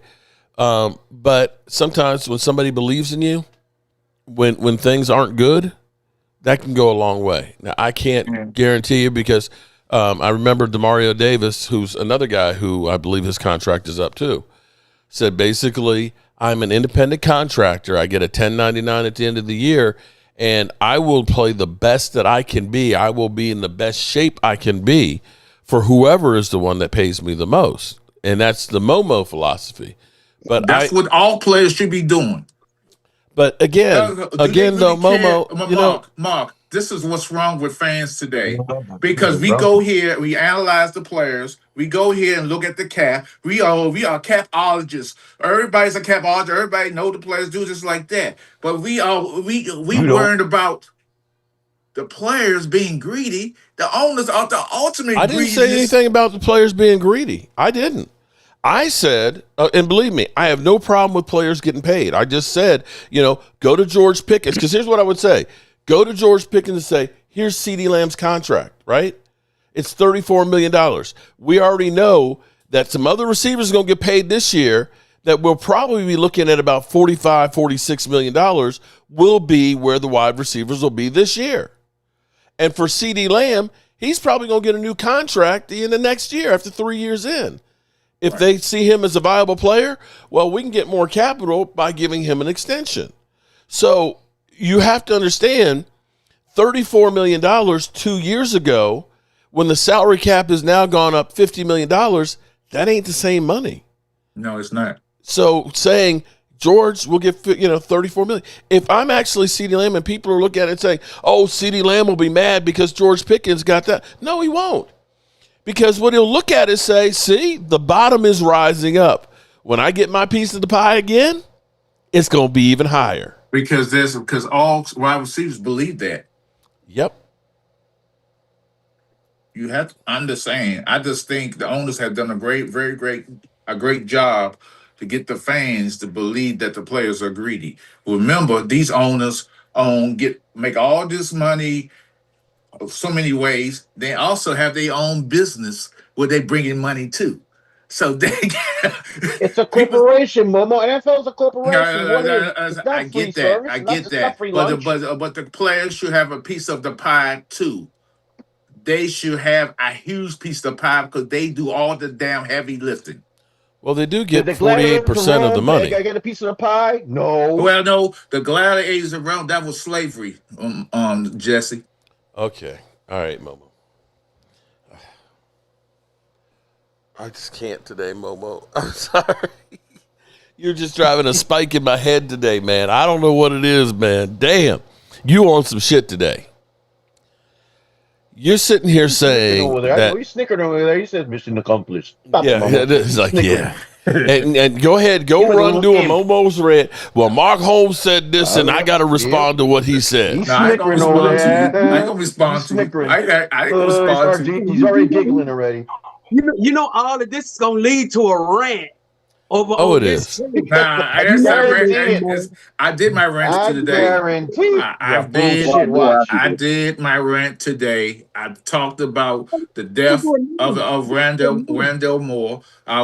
but sometimes when somebody believes in you, when things aren't good, that can go a long way. Now, I can't guarantee you because I remember Demario Davis, who's another guy who I believe his contract is up too, said basically, I'm an independent contractor. I get a 1099 at the end of the year, and I will play the best that I can be. I will be in the best shape I can be for whoever is the one that pays me the most. And that's the Momo philosophy. But that's what all players should be doing. But again, though, Momo, Mark, this is what's wrong with fans today. Because we go here, we analyze the players, we go here and look at the cap. We are capologists. Everybody's a capologist. Everybody know the players do this like that. But we worried about the players being greedy. The owners are the ultimate. I didn't say anything about the players being greedy. I didn't. I said, and believe me, I have no problem with players getting paid. I just said, go to George Pickens. Because here's what I would say. Go to George Pickens and say, here's CeeDee Lamb's contract, right? It's $34 million. We already know that some other receivers are going to get paid this year that we'll probably be looking at about $45, $46 million will be where the wide receivers will be this year. And for CeeDee Lamb, he's probably going to get a new contract in the next year after 3 years in. If they see him as a viable player, well, we can get more capital by giving him an extension. So you have to understand, $34 million 2 years ago, when the salary cap has now gone up $50 million, that ain't the same money. No, it's not. So saying, George will get $34 million. If I'm actually CeeDee Lamb and people are looking at it and saying, oh, CeeDee Lamb will be mad because George Pickens got that. No, he won't. Because what he'll look at is say, see, the bottom is rising up. When I get my piece of the pie again, it's going to be even higher. Because all wide receivers believe that. Yep. You have to understand. I just think the owners have done a great job to get the fans to believe that the players are greedy. Remember, these owners make all this money so many ways. They also have their own business where they bring in money too. So it's a corporation, Momo. NFL is a corporation. I get that. I get that. But the players should have a piece of the pie too. They should have a huge piece of the pie because they do all the damn heavy lifting. Well, they do get 48% of the money. I get a piece of the pie? No. Well, no. The gladiators around, that was slavery, Jesse. Okay. All right, Momo. I just can't today, Momo. I'm sorry. You're just driving a spike in my head today, man. I don't know what it is, man. Damn. You on some shit today. You're sitting here saying over there. I know you snickered over there. You said mission accomplished. Stop it's like, yeah. And go ahead, run, do a Momo's rant. Well, Mark Holmes said this, and I got to respond to what he said. He's snickering over there. I ain't gonna respond to you. I ain't gonna respond to you. He's already giggling already. You know, all of this is gonna lead to a rant. It is. I did my rant today. I did my rant today. I talked about the death of Randall Moore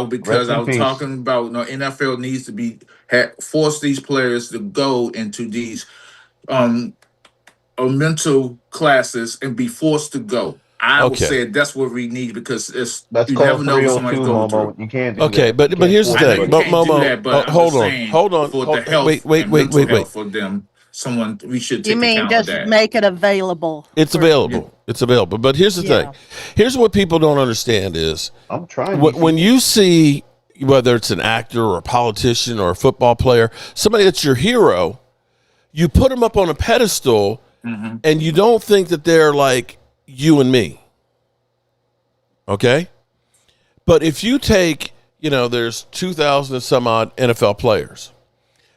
because I was talking about NFL needs to force these players to go into these mental classes and be forced to go. I would say that's what we need because you never know what somebody's going through. You can't do that. But here's the thing. Momo, hold on. For the health wait. For them, we should take account of that. Just make it available. It's available. It's available. But here's the thing. Here's what people don't understand is I'm trying. When you see, whether it's an actor or a politician or a football player, somebody that's your hero, you put them up on a pedestal and you don't think that they're like you and me. Okay? But if you take, there's 2,000 and some odd NFL players.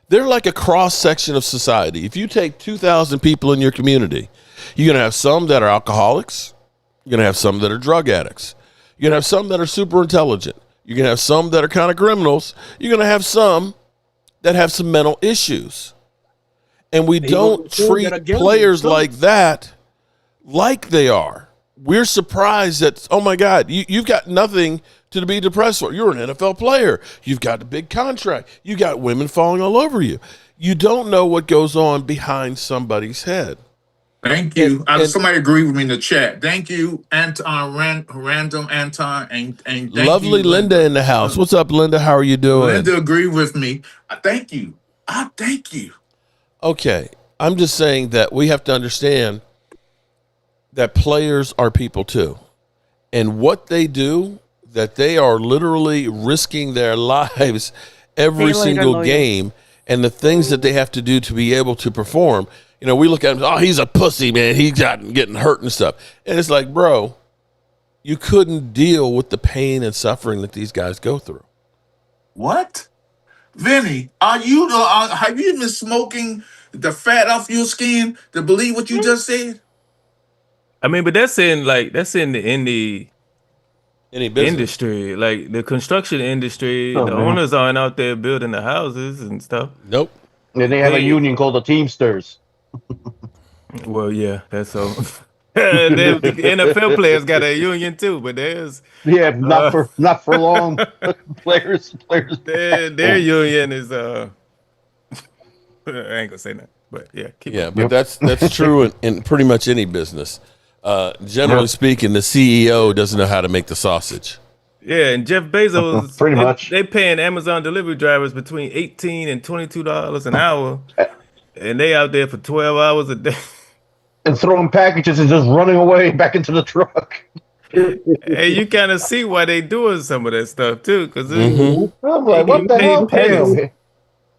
They're like a cross section of society. If you take 2,000 people in your community, you're going to have some that are alcoholics. You're going to have some that are drug addicts. You're going to have some that are super intelligent. You're going to have some that are kind of criminals. You're going to have some that have some mental issues. And we don't treat players like that like they are. We're surprised that, oh my God, you've got nothing to be depressed for. You're an NFL player. You've got a big contract. You got women falling all over you. You don't know what goes on behind somebody's head. Thank you. Somebody agree with me in the chat. Thank you, Anton, random Anton, and thank lovely you, Linda in the house. What's up, Linda? How are you doing? Linda agree with me. Thank you. Thank you. Okay, I'm just saying that we have to understand that players are people too, and what they do, that they are literally risking their lives every single game, and the things that they have to do to be able to perform. You know, we look at him, oh, he's a pussy, man. He's getting hurt and stuff. And it's like, bro, you couldn't deal with the pain and suffering that these guys go through. What? Vinny, have you been smoking the fat off your skin to believe what you just said? I mean, but that's in the industry, like the construction industry. The owners aren't out there building the houses and stuff. Nope. And they have a union called the Teamsters. Well, yeah, that's so. The NFL players got a union too, but there's not for long. players. Their union is I ain't gonna say that, but yeah, but that's true in pretty much any business. Generally speaking, the CEO doesn't know how to make the sausage. Yeah, and Jeff Bezos, pretty much, they paying Amazon delivery drivers between $18 and $22 an hour, and they out there for 12 hours a day. And throwing packages and just running away back into the truck. And you kind of see why they doing some of that stuff too, because I'm like, what the hell?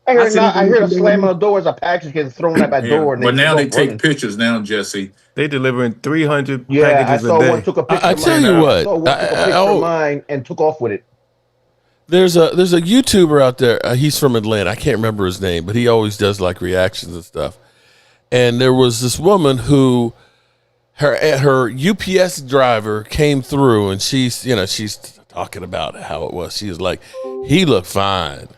I hear a slam on the door as a package getting thrown at my door. But now they take pictures now, Jesse. They delivering 300 packages a day. I saw one took a picture. I tell you what, took a picture of mine and took off with it. There's a YouTuber out there. He's from Atlanta. I can't remember his name, but he always does like reactions and stuff. And there was this woman who her UPS driver came through, and she's talking about how it was. She was like, he looked fine.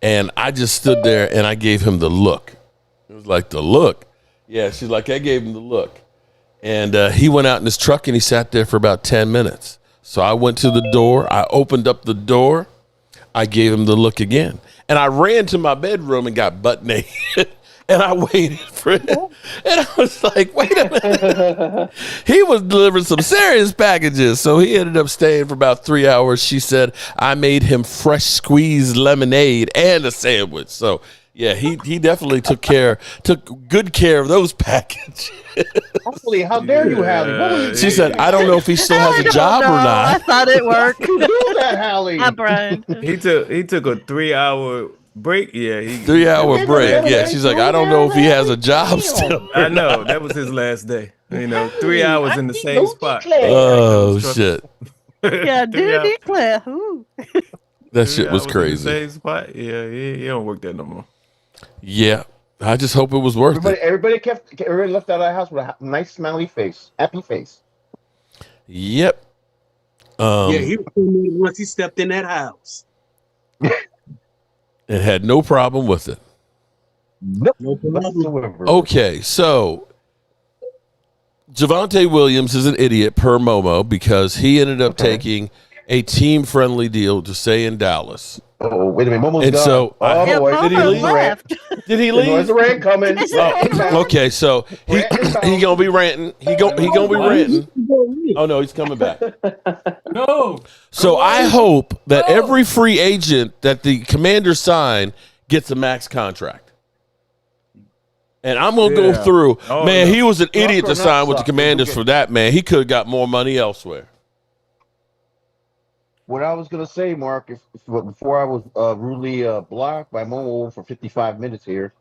And I just stood there and I gave him the look. It was like, the look. Yeah, she's like, I gave him the look. And he went out in his truck and he sat there for about 10 minutes. So I went to the door. I opened up the door. I gave him the look again. And I ran to my bedroom and got butt naked. And I waited for it. And I was like, wait a minute. He was delivering some serious packages. So he ended up staying for about 3 hours. She said, I made him fresh squeezed lemonade and a sandwich. So, yeah, he definitely took good care of those packages. Hopefully, how dare you, Hallie? She said, I don't know if he still has a job or not. I thought it worked. You do that, Hallie. Hi, Brian. He took a 3-hour break. Yeah, 3-hour break. Yeah, she's like, I don't know if he has a job still. I know that was his last day. 3 hours in the same spot. Oh shit. Yeah, do declare. That shit was crazy. Same spot. Yeah, he don't work there no more. Yeah, I just hope it was worth it. Everybody left out of the house with a nice smiley face, happy face. Yep. He was once he stepped in that house. And had no problem with it. Nope. No problem. Okay, so Javonte Williams is an idiot per Momo because he ended up taking a team-friendly deal to stay in Dallas. Oh, wait a minute. Momo's and gone. So, did he leave? Left. Did he leave? There's a rant coming. Okay, so he gonna be ranting. He gonna be ranting. Oh no, he's coming back. No. So I hope that every free agent that the Commanders sign gets a max contract. And I'm gonna go through. He was an idiot to sign with the Commanders for that. Man, he could have got more money elsewhere. What I was going to say, Mark, before I was rudely blocked by Momo for 55 minutes here.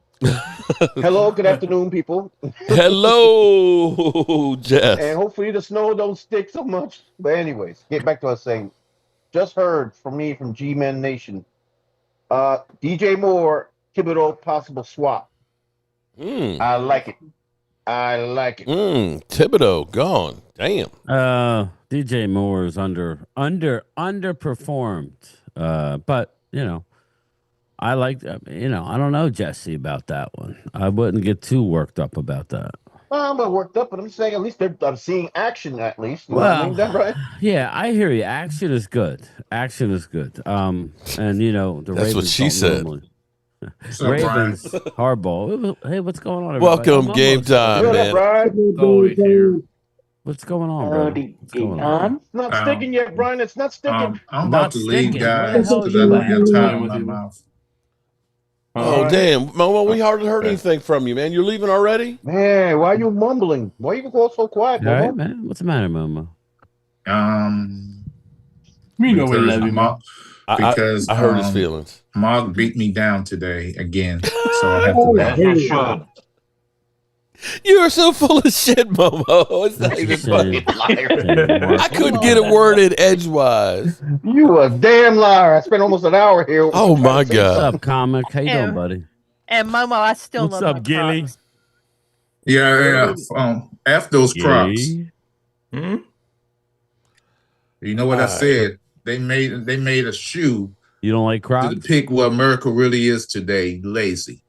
Hello, good afternoon, people. Hello, Jeff. And hopefully the snow don't stick so much. But anyways, get back to us saying, just heard from me from G-Men Nation. DJ Moore, Thibodeau possible swap. I like it. Thibodeau gone. Damn. DJ Moore is underperformed. But I like, I don't know, Jesse, about that one. I wouldn't get too worked up about that. Well, I'm not worked up, but I'm saying at least I'm seeing action at least. You know what I mean? That right? Yeah, I hear you. Action is good. And the that's Ravens what she said. What's up, Brian? Ravens, hardball. Hey, what's going on, everybody? Welcome, game time, What up, man. Brian? Always here. What's going on, bro? What's going on? It's not sticking yet, Brian. It's not sticking. I'm Not about to leave, sticking. Where the guys, hell are because you I at? don't have time in With my you. mouth. Oh, damn. Momo, we hardly heard anything from you, man. You're leaving already? Man, why are you mumbling? Why you go so quiet, All right, Momo? man. What's the matter, Momo? We know we Because love you, man. because I hurt his feelings. Mark beat me down today again, so I have to leave. You should. You are so full of shit, Momo. It's not even funny. Liar. I couldn't get a word in edgewise. You a damn liar. I spent almost an hour here. Oh, my trying to say God. What's something. up, comic? How you doing, buddy? And Momo, I still What's love up, my Gilly? Crocs. Yeah. F those Crocs. Yeah. You know what I said? They made a shoe You don't like to Crocs? depict what America really is today. Lazy.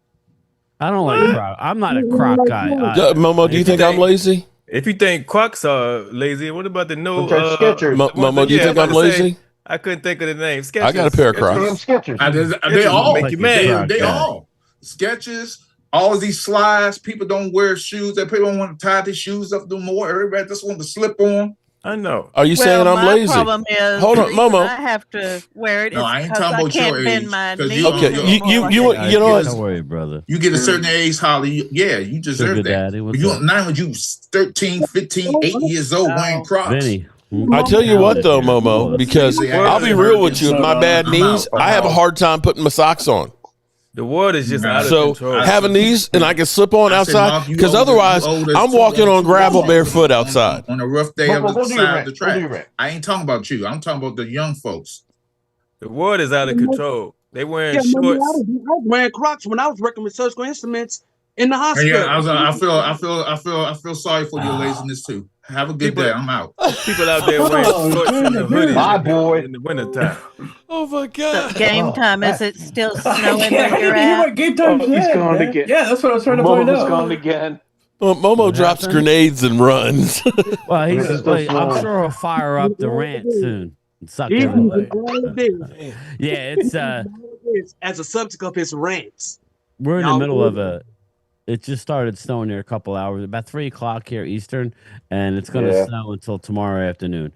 I don't like Crocs. I'm not a Croc guy. Momo, do you think I'm lazy? If you think Crocs are lazy, what about the no? Which are Skechers. Momo, do you think I'm lazy? I couldn't think of the name. Skechers. I got a pair of Damn Crocs. Skechers. They all make you mad. They all sketches. All of these slides. People don't wear shoes. That people don't want to tie their shoes up no more. Everybody just want to slip on. I know. Are you saying I'm my lazy? problem is Hold the on, reason Momo. I have to wear it No, is I ain't because talking I about can't your bend age, my 'cause knees. Okay, you know what? Don't worry, brother. You get a certain age, Holly. You deserve Sugar that. daddy, But what's up? now when you 13, 15, 8 years old wearing Crocs. Vinny. I tell you what, though, Momo, because I'll be real with you. With my bad knees, I have a hard time putting my socks on. The world is just out of So control. having these and I can slip on I said, outside, Mark, you because older- otherwise you older I'm too, walking on gravel too. barefoot outside. On a rough day Momo, on go the do your side of rant. the Go do track. your rant. I ain't talking about you. I'm talking about the young folks. The world is out of control. They wearing Yeah, man, I shorts. was wearing Crocs when I was working with surgical instruments in the And hospital. I feel sorry for your laziness too. Have a good People- day. I'm out. People out there wearing shorts and the hoodies Bye, boy. in the wintertime. Oh my God. Game time. Is it still snowing I where can't you're hear at? what game time He's said, gone man. again. Yeah, that's what I was trying to find Momo's out. gone again. Well, Momo drops happened? grenades and runs. Well, It's he's still I'm snowing. sure he'll fire up the rant soon. And suck He's everybody. all it is. Yeah, it's As a subject of his rants. we're in the Y'all middle of good. it just started snowing here a couple hours, about 3:00 here Eastern, and it's gonna Yeah. snow until tomorrow afternoon.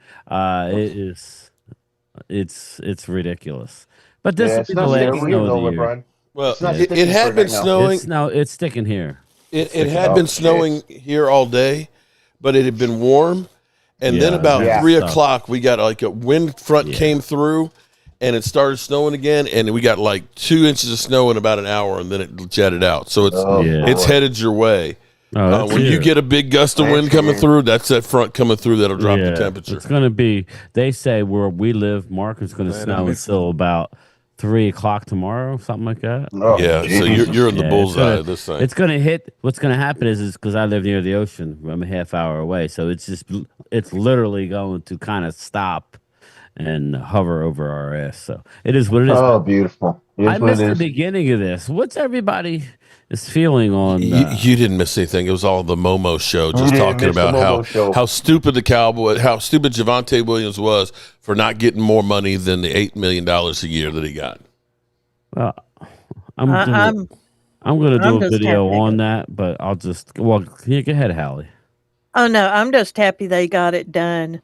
It's ridiculous. But this Yeah, will it's be not the last sticking snow here of the nowhere, year. Brian. Well, It's not it sticking had for been right now. snowing. It's sticking here. It had been snowing here all day, but it had been warm. And then Yeah, about yeah. 3:00, we got like a wind front Yeah. came through, and it started snowing again. And we got like 2 inches of snow in about an hour, and then it jetted out. So it's Oh, Yeah. it's boy. headed your way. Oh, that's When you here. get a big gust of wind coming through, that's that front coming through that'll drop the temperature. It's gonna be. They say where we live, Mark, it's gonna Man, I snow miss until about 3:00 tomorrow, something like that. Oh, Yeah, so Jesus. you're in the Yeah, bullseye of this thing. It's gonna hit. What's gonna happen is because I live near the ocean. I'm a half hour away, so it's literally going to kind of stop and hover over our ass. So it is what it is. Oh, beautiful. It I is what missed it the is. beginning of this. What's everybody is feeling on? You didn't miss anything. It was all the Momo show, just didn't talking miss the about Momo show. how stupid the Cowboy, how stupid Javonte Williams was for not getting more money than the $8 million a year that he got. Well, I'm I'm gonna do I'm a just video happy. on that, but I'll just go ahead, Hallie. Oh no, I'm just happy they got it done.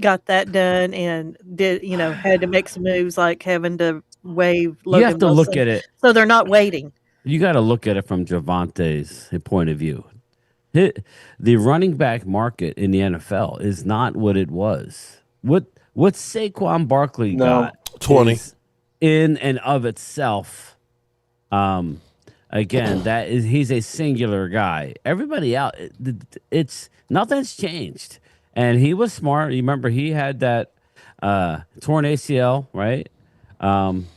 Got that done and had to make some moves like having to waive Logan You have to look Wilson. at it. So they're not waiting. You got to look at it from Javante's point of view. The running back market in the NFL is not what it was. What Saquon Barkley got 20 is in and of itself. Again, he's a singular guy. Everybody out, it's nothing's changed. And he was smart. You remember he had that torn ACL, right?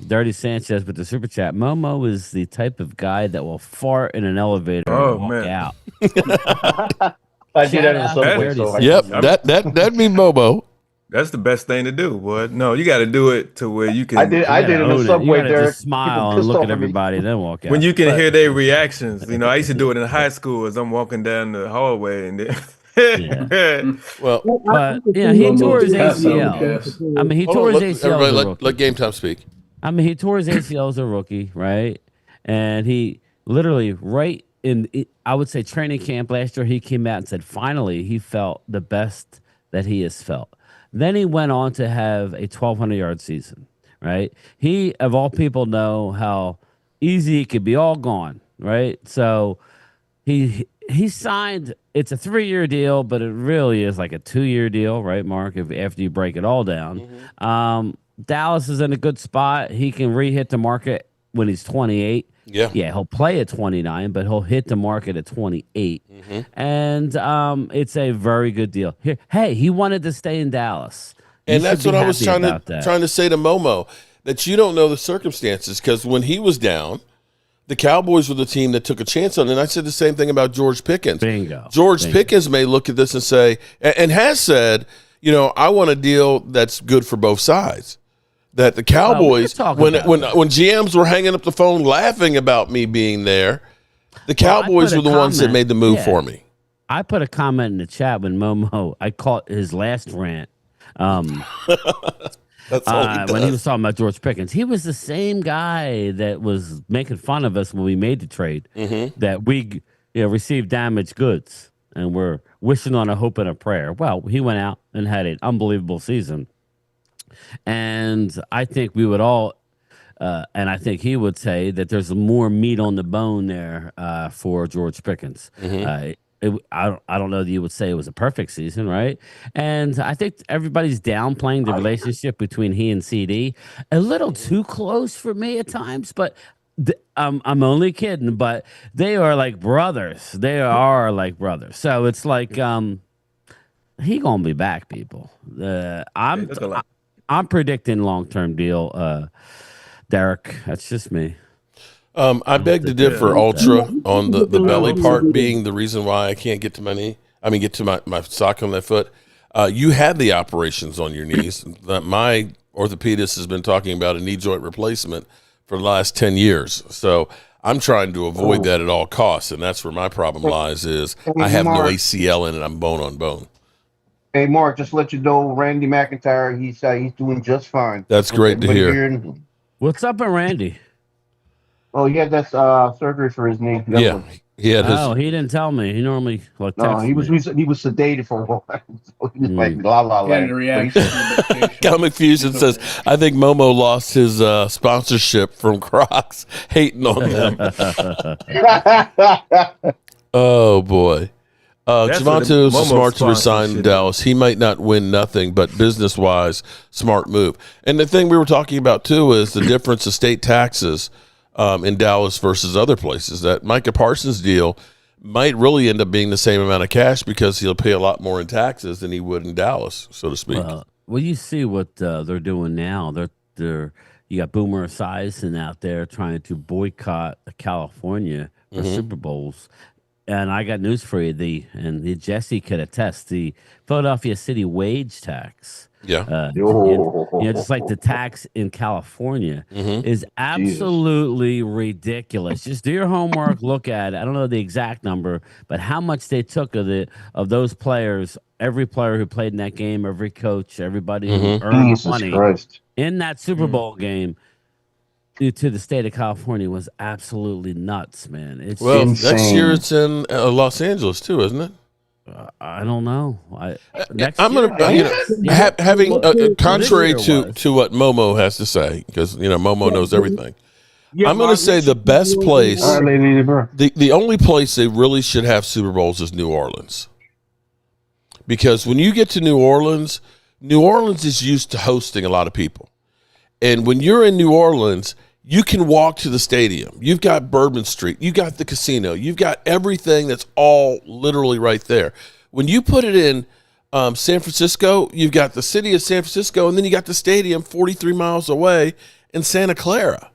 Dirty Sanchez with the super chat. Momo is the type of guy that will fart in an elevator and walk out. I did that in the Shout out subway. to So Dirty Yep, Sanchez. that'd be Momo. That's the best thing to do, boy. No, you got to do it to where you can. I did it in Own the it. You subway, gotta Derek. just smile People and pissed look off at at me. everybody, then walk out. When you can hear their reactions. I used to do it in high school as I'm walking down the hallway and then. Well, but yeah, he tore his ACL. I mean, he hold tore on, his ACL. everybody, as a rookie. let Game Time speak. I mean, he tore his ACL as a rookie, right? And he literally, I would say, training camp last year, he came out and said finally he felt the best that he has felt. Then he went on to have a 1,200-yard season, right? He, of all people, know how easy it could be all gone, right? So he signed. It's a 3-year deal, but it really is like a 2-year deal, right, Mark? After you break it all down, Dallas is in a good spot. He can re-hit the market when he's 28. Yeah. He'll play at 29, but he'll hit the market at 28. And it's a very good deal. Hey, he wanted to stay in Dallas. And that's what I was trying to say to Momo, that you don't know the circumstances, because when he was down, the Cowboys were the team that took a chance on it. And I said the same thing about George Pickens. Bingo. Pickens may look at this and say, and has said, I want a deal that's good for both sides. That the Cowboys, when GMs were hanging up the phone laughing about me being there, the Cowboys were the ones that made the move for me. I put a comment in the chat when Momo, I caught his last rant. That's all he does. When he was talking about George Pickens, he was the same guy that was making fun of us when we made the trade, that we received damaged goods and we're wishing on a hope and a prayer. Well, he went out and had an unbelievable season. And I think we would all, and I think he would say that there's more meat on the bone there for George Pickens. I don't know that you would say it was a perfect season, right? And I think everybody's downplaying the relationship between he and CD. A little too close for me at times, but I'm only kidding. But they are like brothers. They are like brothers. So it's like he gonna be back, people. I'm predicting long-term deal. Derek, that's just me. I beg to differ, Ultra, on the belly part being the reason why I can't get to my knee. I mean, get to my sock on that foot. You had the operations on your knees. My orthopedist has been talking about a knee joint replacement for the last 10 years. So I'm trying to avoid that at all costs, and that's where my problem lies is I have no ACL in it. I'm bone on bone. Hey, Mark, just to let you know, Randy McIntyre, he's doing just fine. That's great to hear. What's up with Randy? Oh, he had that surgery for his knee. Yeah, he had his. Oh, he didn't tell me. He normally he was sedated for a while. So he was like la la la. Comic Fusion says, "I think Momo lost his sponsorship from Crocs, hating on them." Oh boy. Javonte is smart to resign in Dallas. He might not win nothing, but business-wise, smart move. And the thing we were talking about, too, is the difference of state taxes in Dallas versus other places. That Micah Parsons deal might really end up being the same amount of cash because he'll pay a lot more in taxes than he would in Dallas, so to speak. Well, you see what they're doing now. You got Boomer Esiason out there trying to boycott California for Super Bowls. And I got news for you. Jesse could attest, the Philadelphia city wage tax. Yeah. Just like the tax in California is absolutely ridiculous. Just do your homework, look at it. I don't know the exact number, but how much they took of those players, every player who played in that game, every coach, everybody who earned money in that Super Bowl game to the state of California was absolutely nuts, man. It's insane. Next year it's in Los Angeles too, isn't it? I don't know. Having contrary to what Momo has to say, because Momo knows everything. Yeah, I'm going to say the best place, the only place they really should have Super Bowls is New Orleans, because when you get to New Orleans is used to hosting a lot of people, and when you're in New Orleans, you can walk to the stadium. You've got Bourbon Street. You've got the casino. You've got everything that's all literally right there. When you put it in San Francisco, you've got the city of San Francisco, and then you got the stadium 43 miles away in Santa Clara.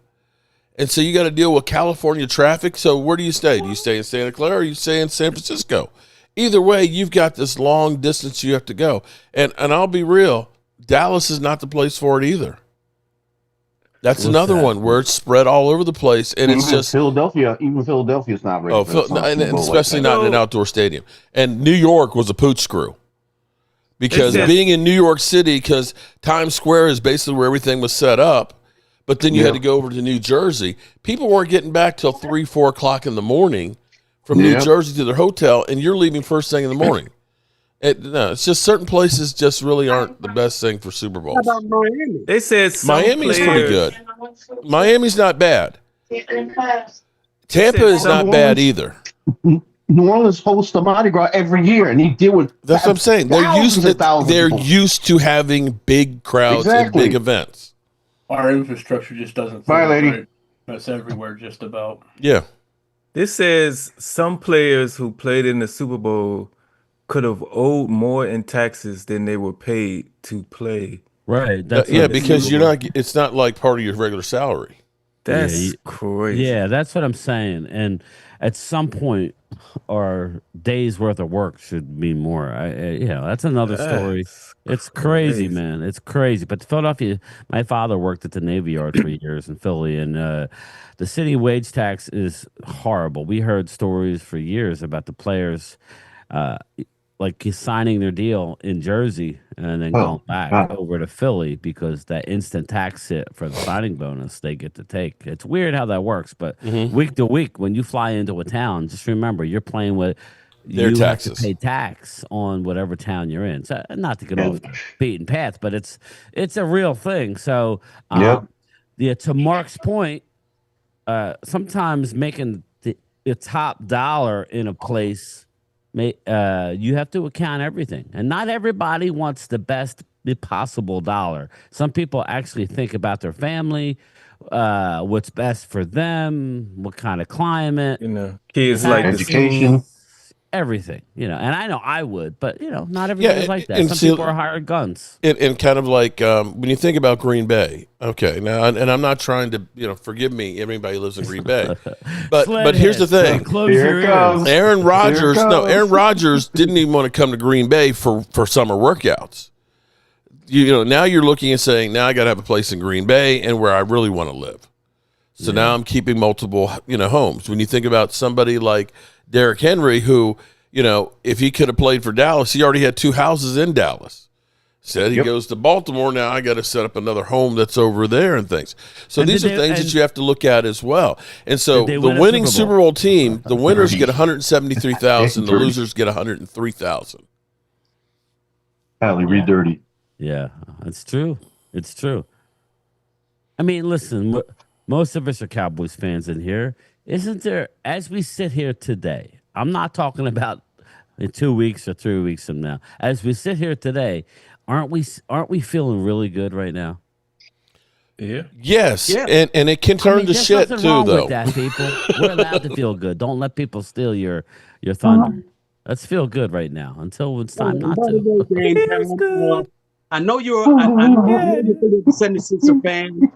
And so you got to deal with California traffic. So where do you stay? Do you stay in Santa Clara or you stay in San Francisco? Either way, you've got this long distance you have to go. And I'll be real, Dallas is not the place for it either. That's another one where it's spread all over the place, and it's just Philadelphia. Even Philadelphia's not ready. And especially not in an outdoor stadium. And New York was a pooch screw because being in New York City, because Times Square is basically where everything was set up. But then you had to go over to New Jersey. People weren't getting back till 3, 4 o'clock in the morning from New Jersey to their hotel, and you're leaving first thing in the morning. No, it's just certain places just really aren't the best thing for Super Bowls. How about Miami? They said Miami's pretty good. Miami's not bad. Tampa is not bad either. New Orleans hosts the Mardi Gras every year, and he deal with. That's what I'm saying. They're used to having big crowds and big events. Our infrastructure just doesn't. Bye, lady. Right. That's everywhere, just about. Yeah. This says some players who played in the Super Bowl could have owed more in taxes than they were paid to play. Right. Because you're not. It's not like part of your regular salary. That's crazy. Yeah, that's what I'm saying. And at some point, our days worth of work should mean more. That's another story. It's crazy, man. It's crazy. But Philadelphia, my father worked at the Navy Yard for years in Philly, and the city wage tax is horrible. We heard stories for years about the players, like signing their deal in Jersey and then going back over to Philly because that instant tax hit for the signing bonus they get to take. It's weird how that works, but week to week, when you fly into a town, just remember you're playing with their taxes. Have to pay tax on whatever town you're in. So not to get off the beaten path, but it's a real thing. So to Mark's point, sometimes making the top dollar in a place. You have to account everything, and not everybody wants the best possible dollar. Some people actually think about their family, what's best for them, what kind of climate, kids like education, everything, and I know I would, but not everybody's like that. Some people are hired guns. And kind of like when you think about Green Bay, okay, now, and I'm not trying to, forgive me, everybody lives in Green Bay, but here's the thing: Here it comes. Aaron Rodgers didn't even want to come to Green Bay for summer workouts. Now you're looking and saying, now I got to have a place in Green Bay and where I really want to live. So now I'm keeping multiple, homes. When you think about somebody like Derrick Henry, who, if he could have played for Dallas, he already had 2 houses in Dallas. Said he goes to Baltimore, now I got to set up another home that's over there and things. So these are things that you have to look at as well. And so the winning Super Bowl team, the winners get $173,000, the losers get $103,000. Allie, read dirty. Yeah, it's true. It's true. I mean, listen, most of us are Cowboys fans in here. Isn't there, as we sit here today, I'm not talking about in 2 weeks or 3 weeks from now. As we sit here today, aren't we feeling really good right now? Yeah. Yes. Yeah. And it can turn to shit too, wrong though. With that, people. We're allowed to feel good. Don't let people steal your thunder. Let's feel good right now until it's time not to. I know you're a 76er fan.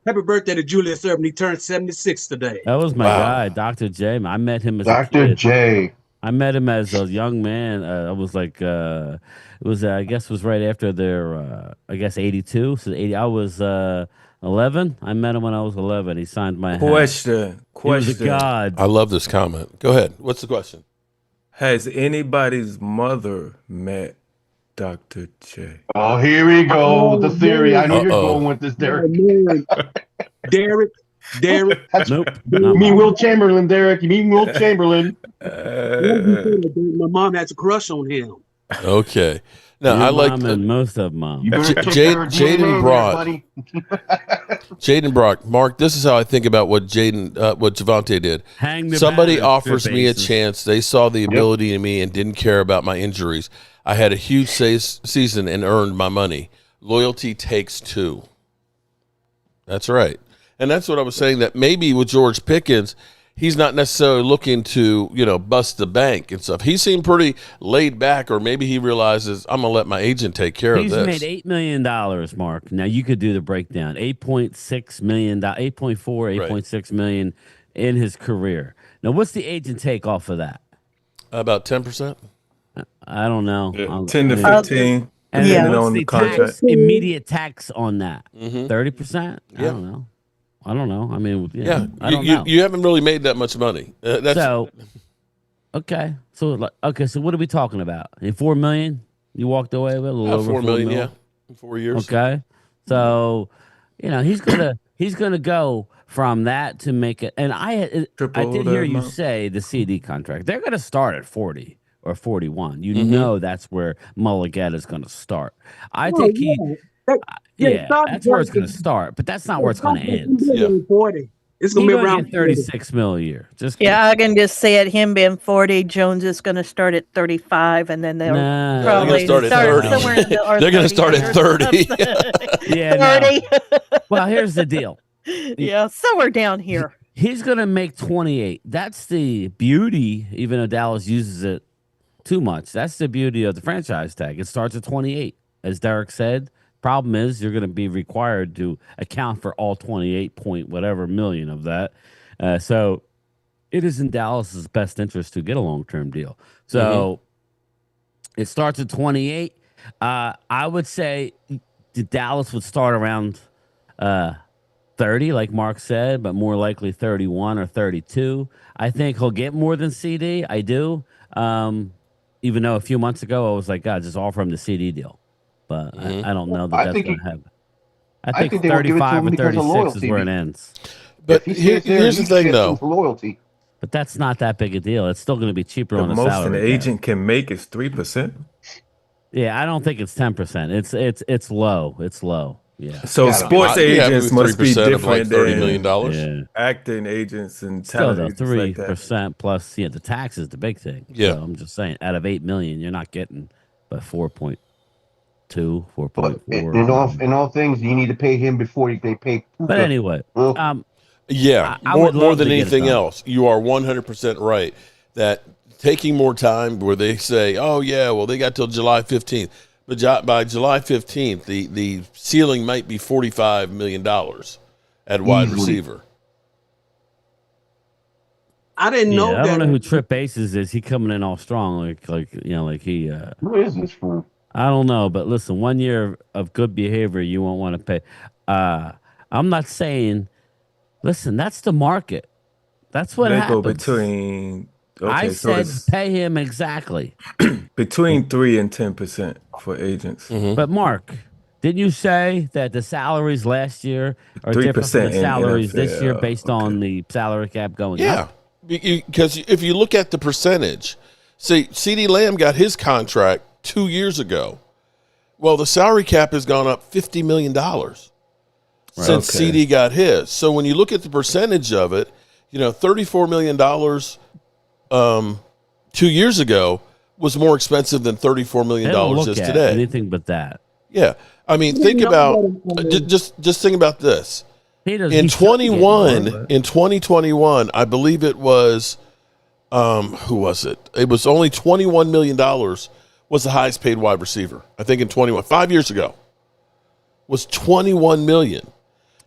Happy birthday to Julius Erving. He turned 76 today. That was my guy, Dr. J. I met him as a kid. Dr. J. I met him as a young man. I was like, it was I guess was right after their 82. So 80. I was 11. I met him when I was 11. He signed my hat. Question. He was a god. I love this comment. Go ahead. What's the question? Has anybody's mother met Dr. J? Oh, here we go. The theory. I know you're going with this, Derek. Derek. Nope. You mean Will Chamberlain, Derek? You mean Will Chamberlain? My mom has a crush on him. Okay. Now I like most of mom. Jaden Brock. Jaden Brock. Mark, this is how I think about what Javante did. Somebody offers me a chance. They saw the ability in me and didn't care about my injuries. I had a huge season and earned my money. Loyalty takes 2. That's right. And that's what I was saying, that maybe with George Pickens, he's not necessarily looking to, bust the bank and stuff. He seemed pretty laid back, or maybe he realizes, I'm going to let my agent take care of this. He's made $8 million, Mark. Now, you could do the breakdown. $8.6 million, 8.4, 8.6 million in his career. Now, what's the agent take off of that? About 10%. I don't know. 10 to 15. And depending on the contract. Immediate tax on that. 30%? Yeah. I don't know. I mean, I don't know. know. You haven't really made that much money. Okay. So what are we talking about? In $4 million, you walked away with a little over $4 million. Yeah, in 4 years. Okay. So he's gonna go from that to make it. And I Triple did the hear you amount. say the CD contract. They're gonna start at 40 or 41. You Mhm. know that's where Mulligata is gonna start. I Oh, think that's where it's gonna start, but that's not where it's gonna end. Yeah. 40. It's gonna He's be gonna around get 36 mil a year. Just Yeah, I can just see it. Him being 40, Jones is going to start at 35, and then they'll Nah, No, they're going to probably start at 30. somewhere in the middle. Or They're going to start at 30. Yeah, no. 30. Well, here's the deal. Yeah, somewhere down here. He's going to make 28. That's the beauty, even though Dallas uses it too much. That's the beauty of the franchise tag. It starts at 28. As Derek said, problem is you're going to be required to account for all 28 point whatever million of that. So it is in Dallas's best interest to get a long-term deal. So it starts at 28. I would say Dallas would start around 30, like Mark said, but more likely 31 or 32. I think he'll get more than CD. I do. Even though a few months ago I was like, God, just offer him the CD deal. But I don't know that that's going to happen. I think they will give it to 35 him or because of 36 is loyalty. where it ends. But If he stays there, here's the he thing, gets though. some loyalty. But that's not that big a deal. It's still going to be cheaper The on the most salary an cap. agent can make is 3%. Yeah, I don't think it's 10%. It's low. It's low. Yeah. So sports agents must be 3% different of like $30 million. Yeah. acting agents and Still talent though, agents like that. 3% plus the tax is the big thing. Yeah. So I'm just saying, out of 8 million, you're not getting but 4.2, But 4.4. in all things, you need to pay him before they pay Puka. But anyway, Yeah, I would more love than to get it anything done. else, you are 100% right that taking more time where they say, oh, yeah, well, they got till July 15th. But by July 15th, the ceiling might be $45 million at wide receiver. I didn't know that. I don't know who Trip Aces is. He coming in all strong, like he. Who is this fool? I don't know, but listen, 1 year of good behavior, you won't want to pay. I'm not saying. Listen, that's the market. That's what They happens. go between. I so said pay him exactly. between 3 and 10% for agents. But Mark, didn't you say that the salaries last year are 3% different from the in salaries this year NFL, based on the salary cap going Yeah, up? because if you look at the percentage, see, CeeDee Lamb got his contract 2 years ago. Well, the salary cap has gone up $50 million since CD got his. So when you look at the percentage of it, $34 million 2 years ago was more expensive than $34 million is today. Anything but that. Yeah, I mean, think about just think about this. In 2021, I believe it was who was it? It was only $21 million was the highest paid wide receiver. I think in 5 years ago was $21 million.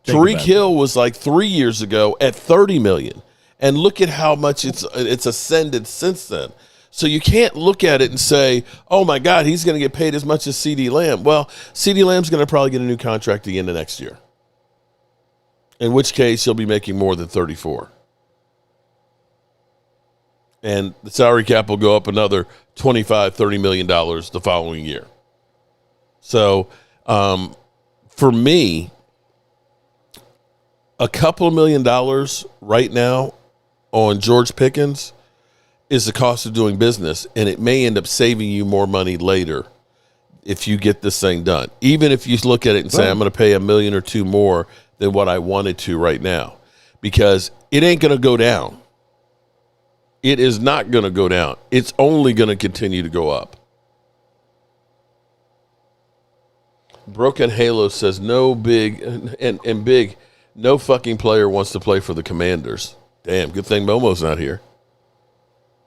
Tyreek Hill was like 3 years ago at $30 million. And look at how much it's ascended since then. So you can't look at it and say, oh, my God, he's going to get paid as much as CeeDee Lamb. Well, CeeDee Lamb's going to probably get a new contract at the end of next year, in which case he'll be making more than 34. And the salary cap will go up another $25, $30 million the following year. So for me, a couple of $1 million right now on George Pickens is the cost of doing business, and it may end up saving you more money later if you get this thing done. Even if you look at it and say, I'm going to pay $1 million or $2 million more than what I wanted to right now, because it ain't going to go down. It is not going to go down. It's only going to continue to go up. Broken Halo says no big and big. No fucking player wants to play for the Commanders. Damn, good thing Momo's not here.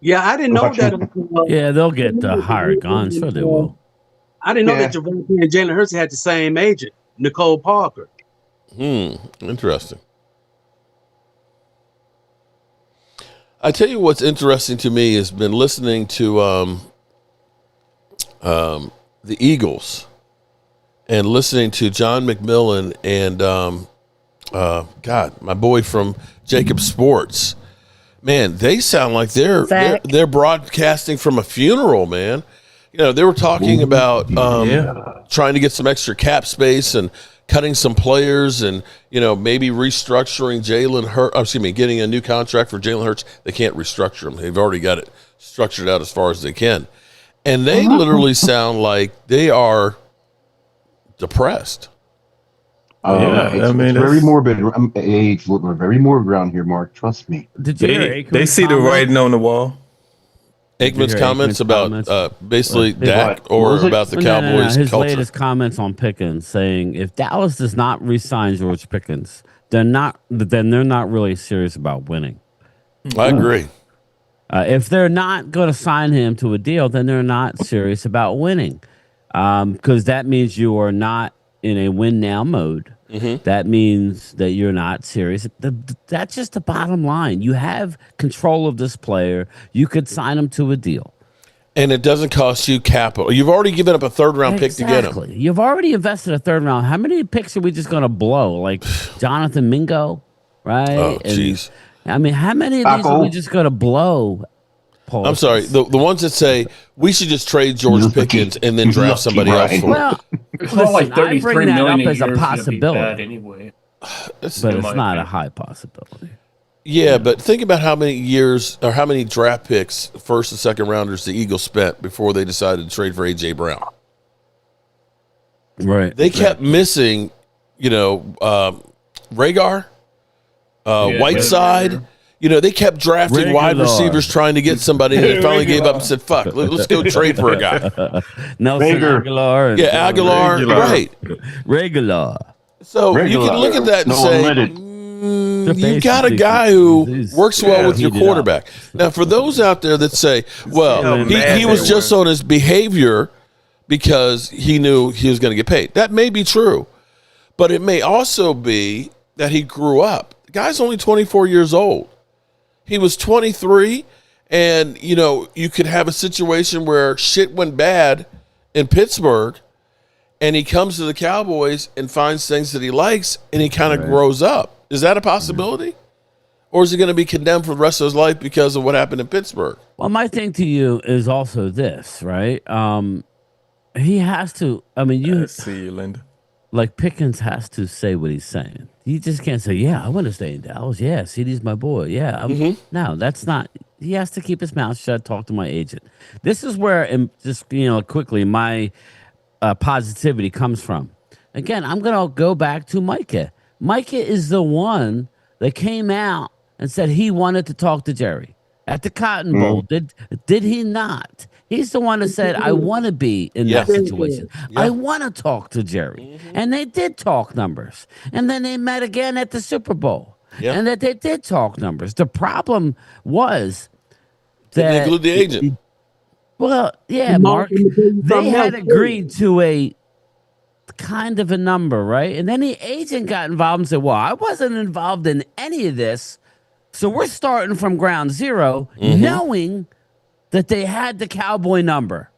Yeah, I didn't know that. Yeah, they'll get hired gone. Sure they will. I didn't know that Javonte and Jalen Hurts had the same agent, Nicole Parker. Interesting. I tell you what's interesting to me has been listening to the Eagles and listening to John McMillan and my boy from Jacob Sports. Man, they sound like they're broadcasting from a funeral, man. They were talking about trying to get some extra cap space and cutting some players and, maybe restructuring Jalen Hurts. Getting a new contract for Jalen Hurts. They can't restructure him. They've already got it structured out as far as they can. And they literally sound like they are depressed. It's very morbid. We're very morbid around here, Mark. Trust me. Did you hear They see the writing on the wall. Aikman's comments about basically Dak or about the Cowboys His culture. latest comments on Pickens, saying if Dallas does not re-sign George Pickens, then they're not really serious about winning. I agree. If they're not going to sign him to a deal, then they're not serious about winning, because that means you are not in a win now mode. That means that you're not serious. That's just the bottom line. You have control of this player. You could sign him to a deal. And it doesn't cost you capital. You've already given up a third-round pick to get him. You've already invested a third round. How many picks are we just going to blow? Like Jonathan Mingo, right? Oh, jeez. How many of these are we just going to blow? Paul? I'm sorry. The ones that say we should just trade George Pickens and then draft somebody else for well, It's not like I bring $33 that million up as a year is gonna be possibility. bad anyway. But it's not a high possibility. Yeah, but think about how many years or how many draft picks, first and second rounders, the Eagles spent before they decided to trade for A.J. Brown. Right. They kept missing, Rhaegar, Whiteside. They kept drafting wide receivers trying to get somebody, and they finally gave up and said, fuck, let's go trade for a guy. Nelson Aguilar. Aguilar. Right. Regular. So you can look at that and say, you got a guy who works well with your quarterback. Now, for those out there that say, well, he was just on his behavior because he knew he was going to get paid. That may be true, but it may also be that he grew up. The guy's only 24 years old. He was 23, and, you could have a situation where shit went bad in Pittsburgh, and he comes to the Cowboys and finds things that he likes, and he kind of grows up. Is that a possibility? Or is he going to be condemned for the rest of his life because of what happened in Pittsburgh? Well, my thing to you is also this, right? He has to, See you, Linda. Like Pickens has to say what he's saying. He just can't say, yeah, I want to stay in Dallas. Yeah, CD's my boy. Yeah. No, that's not. He has to keep his mouth shut, talk to my agent. This is where, and just, quickly, my positivity comes from. Again, I'm going to go back to Micah. Micah is the one that came out and said he wanted to talk to Jerry at the Cotton Bowl. Did he not? He's the one that said, I want to be in that situation. Yeah. I want to talk to Jerry. And they did talk numbers. And then they met again at the Super Bowl. And that they did talk numbers. The problem was that... Didn't include the agent. Well, yeah, Mark. They had agreed to a kind of a number, right? And then the agent got involved and said, well, I wasn't involved in any of this. So we're starting from ground zero, knowing that they had the Cowboy number.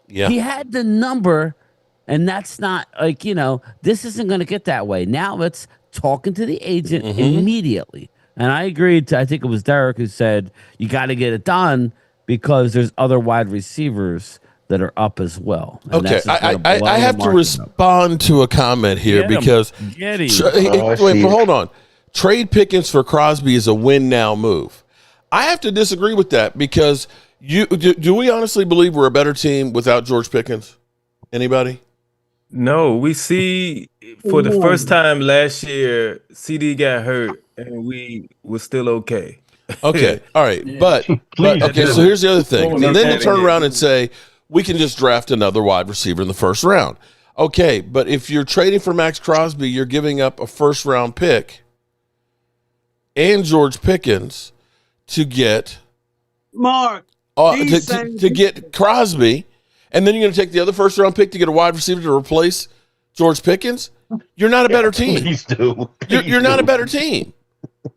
Yeah. He had the number, and that's not like, this isn't going to get that way. Now it's talking to the agent immediately. And I agreed I think it was Derek who said, you got to get it done because there's other wide receivers that are up as well. And okay, I have to respond to a comment here because hold on. Trade Pickens for Crosby is a win now move. I have to disagree with that because do we honestly believe we're a better team without George Pickens? Anybody? No, we see for the first time last year, CD got hurt and we were still okay. Okay, all right, but okay. So here's the other thing. And then to turn around and say we can just draft another wide receiver in the first round. Okay, but if you're trading for Max Crosby, you're giving up a first round pick and George Pickens to get Mark to get Crosby, and then you're going to take the other first round pick to get a wide receiver to replace George Pickens. You're not a better team. Please do. You're not a better team.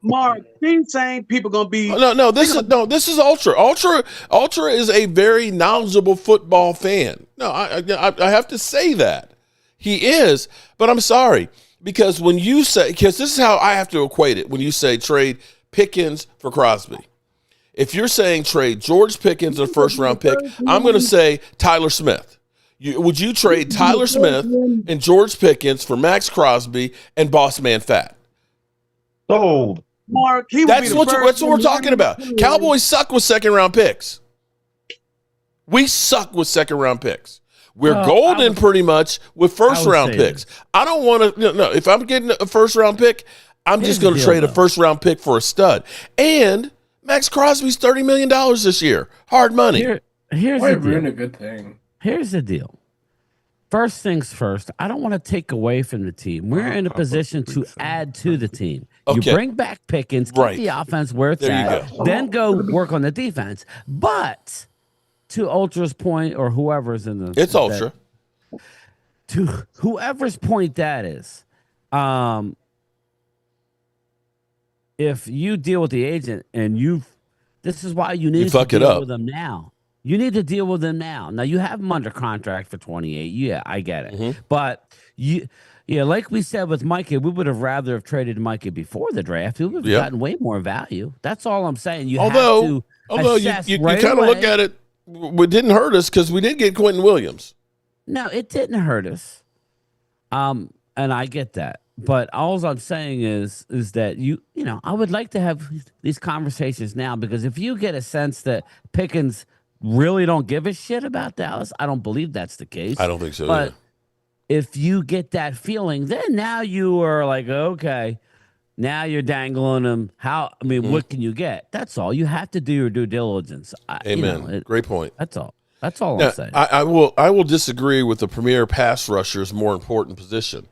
Mark, he's saying people gonna be This is Ultra. Ultra is a very knowledgeable football fan. No, I have to say that he is, but I'm sorry because when you say this is how I have to equate it. When you say trade Pickens for Crosby, if you're saying trade George Pickens a first round pick, I'm going to say Tyler Smith. Would you trade Tyler Smith and George Pickens for Max Crosby and Boss Man Fat? Sold. Mark, he would That's be the what first we're talking about. Cowboys suck with second-round picks. We suck with second-round picks. We're golden pretty much with first-round picks. I don't want to. No, if I'm getting a first-round pick, I'm just going to trade a first-round pick for a stud. And Max Crosby's $30 million this year. Hard money. Here's Why the deal. ruin a good thing? Here's the deal. First things first, I don't want to take away from the team. We're in a position to add to the team. Okay. You bring back Pickens, keep the offense where it's at, then go work on the defense. But to Ultra's point, or whoever's in the... It's Ultra. To whoever's point that is, if you deal with the agent and this is why you need to deal with them now. You need to deal with them now. Now, you have them under contract for 28. Yeah, I get it. Mm-hmm. But, like we said with Micah, we would have rather have traded Micah before the draft. We would have gotten way more value. That's all I'm saying. Although you kind of look at it, it didn't hurt us because we did get Quentin Williams. No, it didn't hurt us. And I get that. But all I'm saying is that I would like to have these conversations now, because if you get a sense that Pickens really don't give a shit about Dallas, I don't believe that's the case. I don't think so. But if you get that feeling, then now you are like, okay, now you're dangling them. What can you get? That's all. You have to do your due diligence. Amen. Great point. That's all. That's all now, I'm saying. I will disagree with the premier pass rusher's more important position.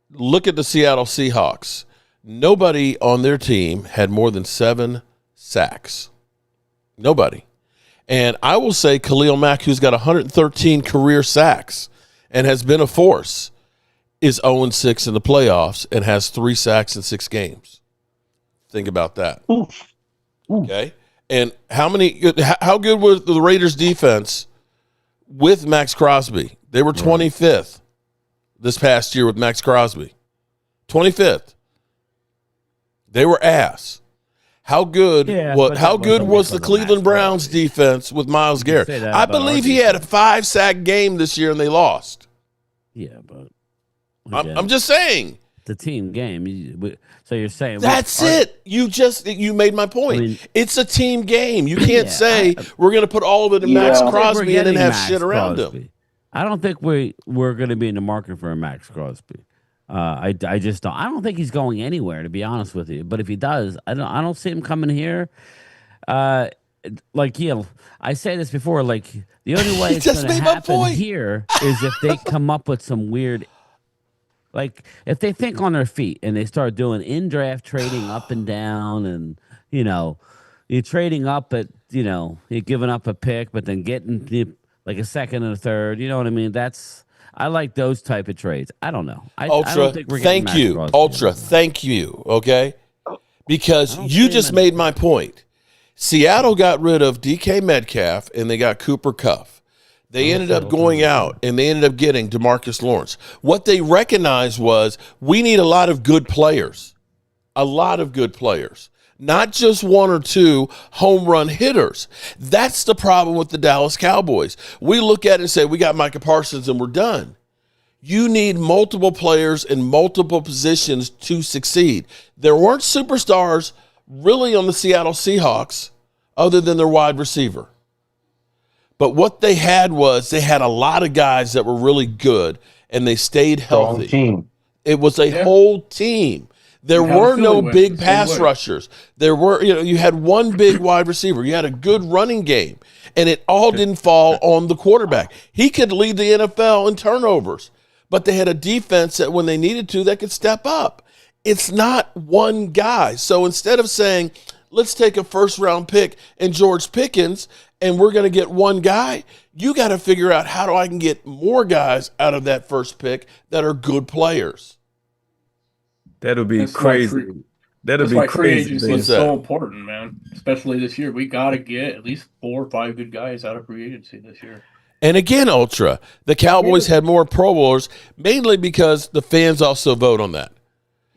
Look at the Seattle Seahawks. Nobody on their team had more than 7 sacks. Nobody. And I will say Khalil Mack, who's got 113 career sacks and has been a force, is 0-6 in the playoffs and has 3 sacks in 6 games. Think about that. Oof. Okay. And how good was the Raiders defense with Max Crosby? They were 25th this past year with Max Crosby. 25th. They were ass. How good was the Cleveland Browns defense with Myles Garrett? I believe he had a 5-sack game this year and they lost. Yeah, but I'm just saying. The team game. So you're saying that's it. You made my point. It's a team game. You can't say we're going to put all of it in Max Crosby and then have shit around him. I don't think we're going to be in the market for a Max Crosby. I just don't. I don't think he's going anywhere, to be honest with you. But if he does, I don't see him coming here. I say this before. Like, the only way it's going to happen here is if they come up with some weird. Like, if they think on their feet and they start doing in-draft trading up and down, and you're trading up at you're giving up a pick, but then getting like a second and a third. You know what I mean? I like those type of trades. I don't know. I don't think we're getting Max Crosby. Ultra, thank you, okay? Because you just made my point. Seattle got rid of DK Metcalf, and they got Cooper Kupp. They ended up going out, and they ended up getting DeMarcus Lawrence. What they recognized was we need a lot of good players. A lot of good players. Not just 1 or 2 home run hitters. That's the problem with the Dallas Cowboys. We look at it and say, we got Micah Parsons and we're done. You need multiple players in multiple positions to succeed. There weren't superstars really on the Seattle Seahawks other than their wide receiver. But what they had was they had a lot of guys that were really good and they stayed healthy. Team. It was a whole team. There were no big pass rushers. There were, you had one big wide receiver. You had a good running game, and it all didn't fall on the quarterback. He could lead the NFL in turnovers, but they had a defense that when they needed to, that could step up. It's not one guy. So instead of saying, let's take a first-round pick and George Pickens, and we're going to get one guy, you got to figure out how do I can get more guys out of that first pick that are good players. That'll be crazy. That'll be why crazy. Free agency is so important, man. Especially this year. We got to get at least 4 or 5 good guys out of free agency this year. And again, Ultra, the Cowboys had more Pro Bowlers, mainly because the fans also vote on that.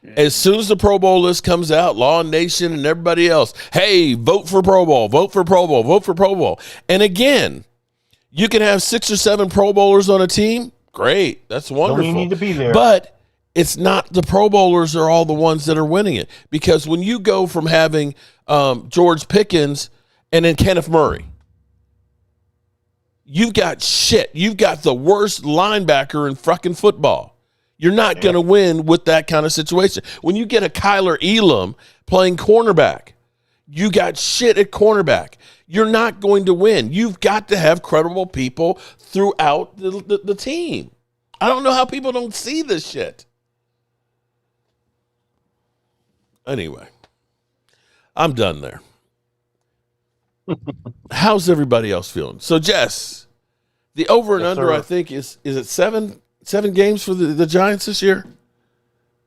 Yeah. As soon as the Pro Bowl list comes out, Law Nation and everybody else, hey, vote for Pro Bowl, vote for Pro Bowl, vote for Pro Bowl. And again, You can have 6 or 7 Pro Bowlers on a team. Great. That's wonderful. Don't need to be there. But it's not the Pro Bowlers are all the ones that are winning it. Because when you go from having George Pickens and then Kenneth Murray, you've got shit. You've got the worst linebacker in fucking football. You're not going to win with that kind of situation. When you get a Kyler Elam playing cornerback, you got shit at cornerback. You're not going to win. You've got to have credible people throughout the team. I don't know how people don't see this shit. Anyway, I'm done there. How's everybody else feeling? So, Jess, the over and under, I think, is it 7 games for the Giants this year?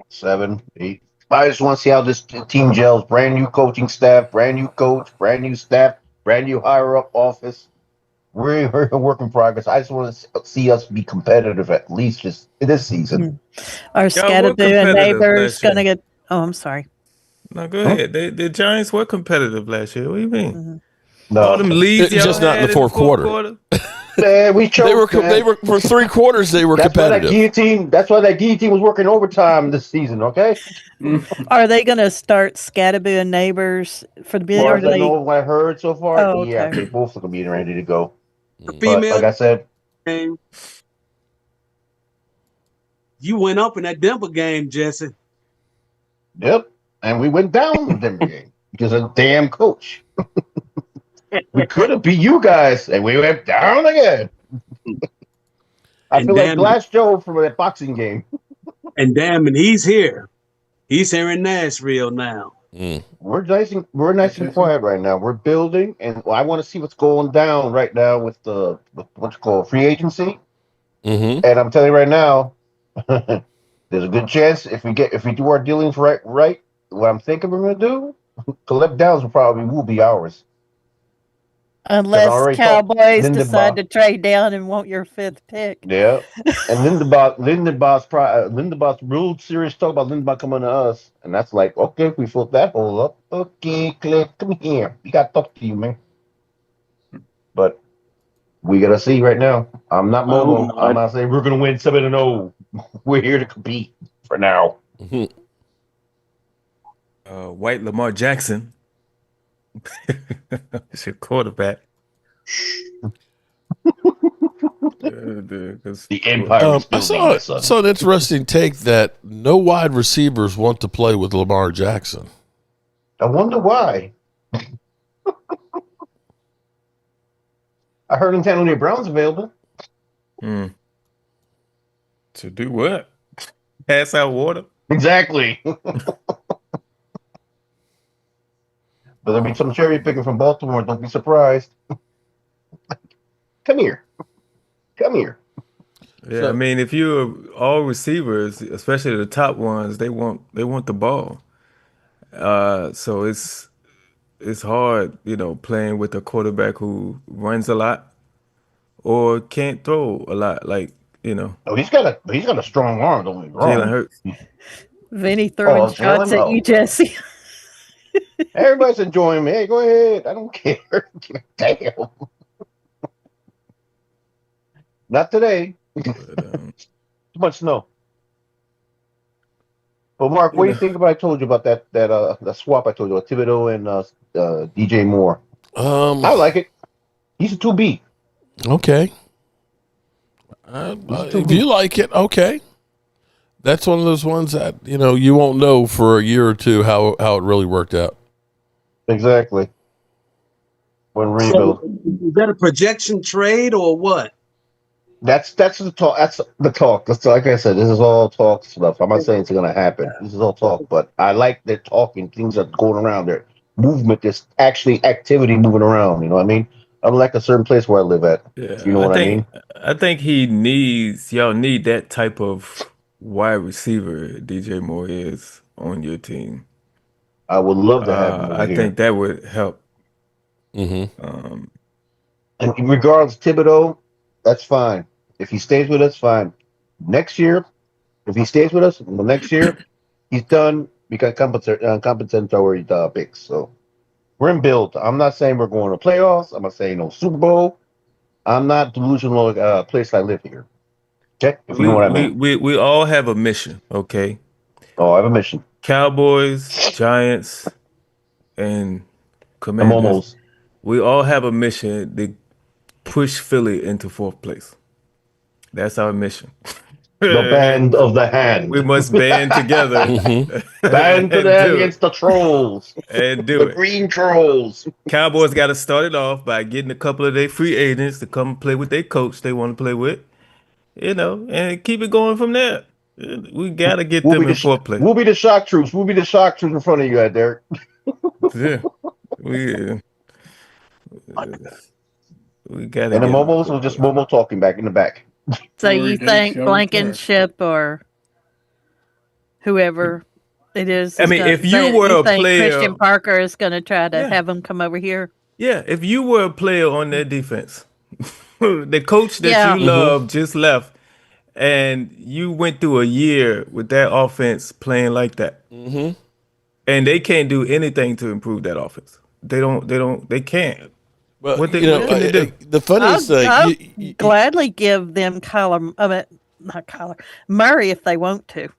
7, 8. I just want to see how this team gels. Brand new coaching staff, brand new coach, brand new staff, brand new higher up office. We're a work in progress. I just want to see us be competitive at least just this season. Our Scatterboo and neighbors going to get. Oh, I'm sorry. No, go ahead. The Giants were competitive last year. What do you mean? Mm-hmm. No, all them leads, just not in the fourth quarter. Man, we choked. They were for 3 quarters. They were competitive. That's why that guillotine was working overtime this season. Okay. Are they going to start Scatterboo and neighbors for the beginning? I know what I heard so far. Oh, okay. Yeah, they both are going to be ready to go. But like I said, you went up in that Denver game, Jesse. Yep, and we went down in the Denver game because of the damn coach. We could have beat you guys, and we went down again. I feel like Glass Joe from that boxing game. And he's here. He's here in Nashville now. We're nice and quiet right now. We're building, and I want to see what's going down right now with what's called free agency. Mm-hmm. And I'm telling you right now, there's a good chance if we do our dealings right, what I'm thinking we're going to do, collect downs will be ours. Unless Cowboys decide to trade down and want your 5th pick. Yeah. And Lindenbaugh's real serious talk about Lindenbaugh coming to us. And that's like, okay, we filled that hole up. Okay, Cliff, come here. We got to talk to you, man. But we got to see right now. I'm not Momo. I'm not saying we're going to win 7-0. We're here to compete for now. Mm-hmm. White Lamar Jackson. It's your quarterback. The Empire is building. I saw an interesting take that no wide receivers want to play with Lamar Jackson. I wonder why. I heard Antonio Brown's available. To do what? Pass out water? Exactly. But there'll be some cherry picking from Baltimore. Don't be surprised. Come here. Yeah, I mean, if you're all receivers, especially the top ones, they want the ball. So it's hard, playing with a quarterback who runs a lot or can't throw a lot. Like, Oh, he's got a strong arm. Don't get me wrong. Jalen Hurts. Vinny throwing shots at you, Jesse. Everybody's enjoying me. Hey, go ahead. I don't care. Damn. Not today. Too much snow. But Mark, what do you think about? I told you about that swap. I told you about Thibodeau and DJ Moore. I like it. He's a 2B. Okay. If you like it, okay. That's one of those ones that you won't know for a year or two how it really worked out. Exactly. When rebuild. So, is that a projection trade or what? That's the talk. That's the talk. That's like I said. This is all talk stuff. I'm not saying it's going to happen. This is all talk, but I like they're talking. Things are going around there. Movement. There's actually activity moving around. You know what I mean? Unlike a certain place where I live at. Yeah, you know what I mean? I think y'all need that type of wide receiver DJ Moore is on your team. I would love to have him. I think that would help. Mm-hmm. And regardless, Thibodeau, that's fine. If he stays with us, fine. Next year, if he stays with us, next year, he's done. We got compensatory picks. So we're in build. I'm not saying we're going to playoffs. I'm not saying no Super Bowl. I'm not delusional. Place I live here. Okay, if you know what I mean. We all have a mission, okay? Oh, I have a mission. Cowboys, Giants, and I'm Commanders. almost We all have a mission to push Philly into 4th place. That's our mission. the band of the hand. We must band together Band to and the hand do it. against the trolls. And do The it. green trolls. Cowboys got to start it off by getting a couple of their free agents to come play with their coach they want to play with, and keep it going from there. We got to get them in 4th place. We'll be the shock troops. We'll be the shock troops in front of you, Derek. Yeah. We got to And the get Momos will just Momo talking back in the back. So Glory you days think shall return. Blankenship or whoever it is? I mean, if you were a think player, Christian Parker is going to try to Yeah. have him come over here. yeah, if you were a player on their defense, the coach that Yeah. you love just left, and you went through a year with that offense playing like that, and they can't do anything to improve that offense. They can't. Well, What can they do? the funniest thing, I'll gladly give them Murray if they want to.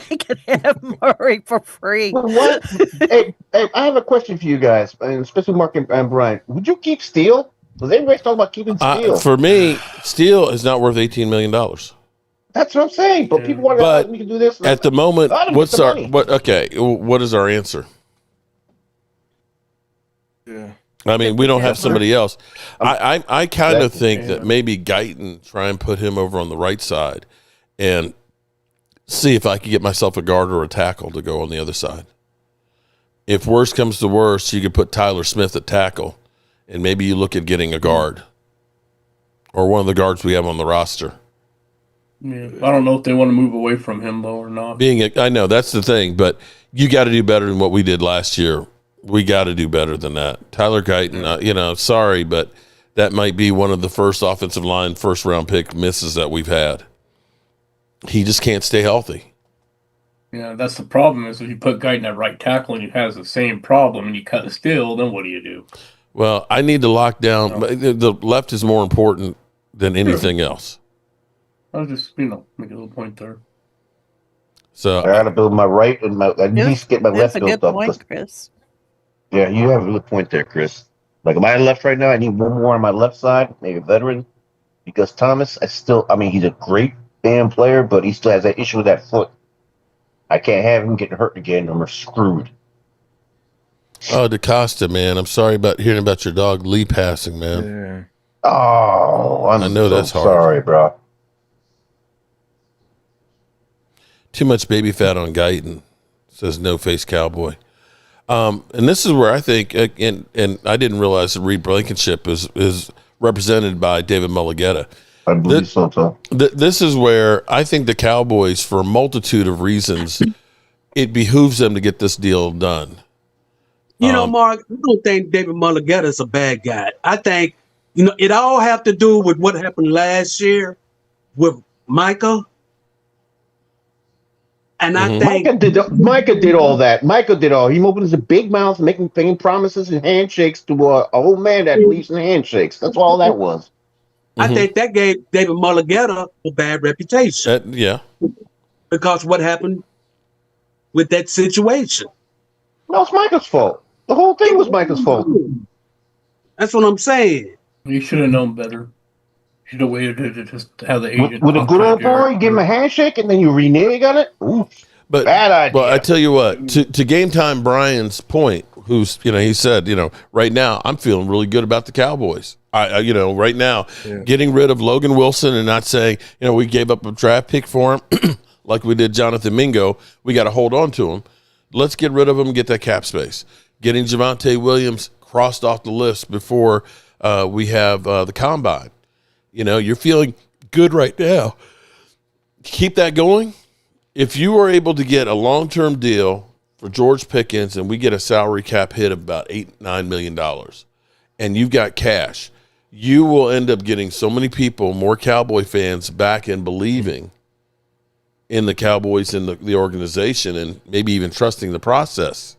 They can have Murray for free. Well, what? hey, I have a question for you guys, and especially Mark and Brian. Would you keep Steele? Because everybody's talking about keeping Steele. for me, Steele is not worth $18 million. That's what I'm saying. But people want But to. We can do this. At the moment, Let 'em what's get the our money. what is our answer? Yeah. I mean, we don't have somebody else. I kind of think Yeah. that maybe Guyton, try and put him over on the right side and see if I could get myself a guard or a tackle to go on the other side. If worse comes to worse, you could put Tyler Smith at tackle, and maybe you look at getting a guard or one of the guards we have on the roster. Yeah, I don't know if they want to move away from him though or not. I know that's the thing, but you got to do better than what we did last year. We got to do better than that. Tyler Guyton, sorry, but that might be one of the first offensive line first-round pick misses that we've had. He just can't stay healthy. Yeah, that's the problem. Is if you put Guyton at right tackle and he has the same problem and you cut a Steele, then what do you do? Well, I need to lock down. The left is more important than anything else. I was just make a little point there. So I got to build my right and at least get my left That's a built good up. point, Chris. Yeah, you have a good point there, Chris. Like my left right now, I need one more on my left side, maybe a veteran, because Thomas, he's a great damn player, but he still has that issue with that foot. I can't have him getting hurt again, or we're screwed. Oh, DaCosta, man, I'm sorry about hearing about your dog Lee passing, man. Yeah. Oh, I know that's hard. Sorry, bro. Too much baby fat on Guyton, says No Face Cowboy. And this is where I think, and I didn't realize that Reed Blankenship is represented by David Mulligetta. I believe so. This is where I think the Cowboys, for a multitude of reasons, it behooves them to get this deal done. Mark, I don't think David Mulligetta is a bad guy. I think, it all have to do with what happened last year with Micah. And I think Micah did all that. Micah did all. He opened his big mouth, making promises and handshakes to a old man that believes in handshakes. That's all that was. I think that gave David Mulligetta a bad reputation. Yeah. Because what happened with that situation? No, it's Micah's fault. The whole thing was Micah's fault. That's what I'm saying. You should have known better. Should have waited to just have the agent. With a good old boy, give him a handshake, and then you renege on it? Ooh, bad idea. Well, I tell you what, to Game Time Brian's point, who's, he said, right now I'm feeling really good about the Cowboys. Right now, getting rid of Logan Wilson and not saying, we gave up a draft pick for him like we did Jonathan Mingo. We got to hold on to him. Let's get rid of him and get that cap space. Getting Javonte Williams crossed off the list before we have the combine. You're feeling good right now. Keep that going. If you are able to get a long-term deal for George Pickens and we get a salary cap hit of about $8-9 million and you've got cash, you will end up getting so many people, more Cowboy fans, back in believing in the Cowboys and the organization and maybe even trusting the process.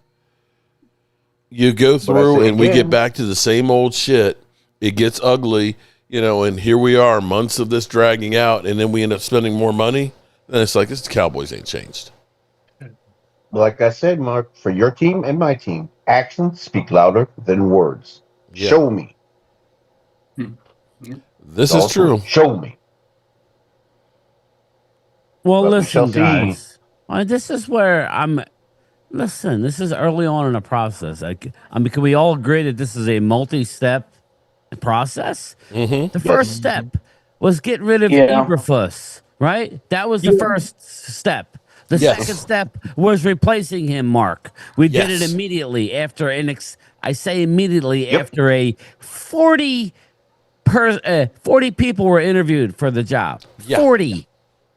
You go through and we get back to the same old shit. It gets ugly. and here we are, months of this dragging out, and then we end up spending more money, then it's like, this Cowboys ain't changed. Like I said, Mark, for your team and my team, actions speak louder than words. Yeah. Show me. This is true. Show me. Well, But we listen, shall see. guys. This is where I'm. Listen, this is early on in the process. Can we all agree that this is a multi-step process? The first step was get rid of Eberflus, right? That was the first step. The second step was replacing him, Mark. We did it immediately after I say immediately after a 40 people were interviewed for the job. 40.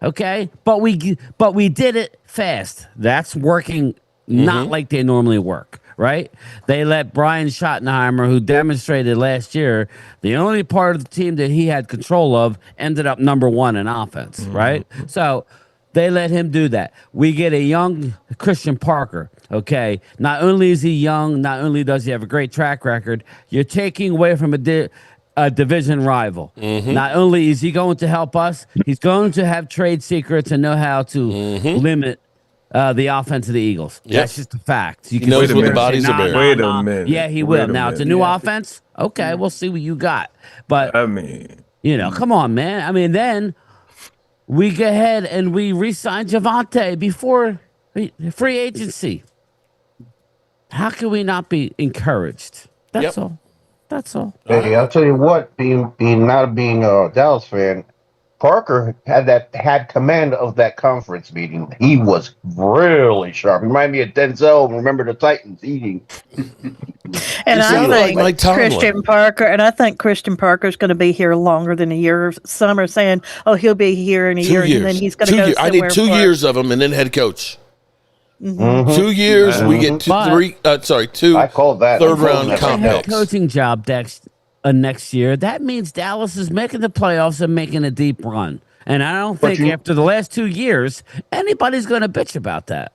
Okay? But we did it fast. That's working not like they normally work, right? They let Brian Schottenheimer, who demonstrated last year, the only part of the team that he had control of, ended up number 1 in offense, right? So they let him do that. We get a young Christian Parker, okay? Not only is he young, not only does he have a great track record, you're taking away from a division rival. Not only is he going to help us, he's going to have trade secrets and know how to limit the offense of the Eagles. That's just a fact. You he knows what the bodies are bearing. Wait a minute. Yeah, he will. Now, it's a new offense. Okay, we'll see what you got. But, I mean, come on, man. I mean, then we go ahead and we re-sign Javante before free agency. How can we not be encouraged? That's all. That's all. Hey, I'll tell you what, being a Dallas fan, Parker had command of that conference meeting. He was really sharp. Reminded me of Denzel. Remember the Titans eating. And I think like Christian Parker, is going to be here longer than a year. Some are saying, "Oh, he'll be here in a year, and then he's going to go somewhere." I need 2 years of him, and then head coach. 2 years, we get two I call that third-round comp head picks. coaching job next year. That means Dallas is making the playoffs and making a deep run. And I don't think after the last 2 years, anybody's going to bitch about that.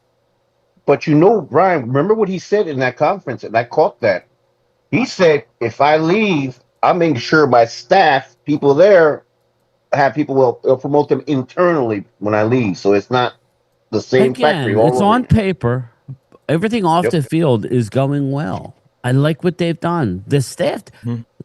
But Brian, remember what he said in that conference, and I caught that. He said, if I leave, I'm making sure my staff, people there, will promote them internally when I leave. So it's not the same factory. It's on paper. Everything off the field is going well. I like what they've done. The staff,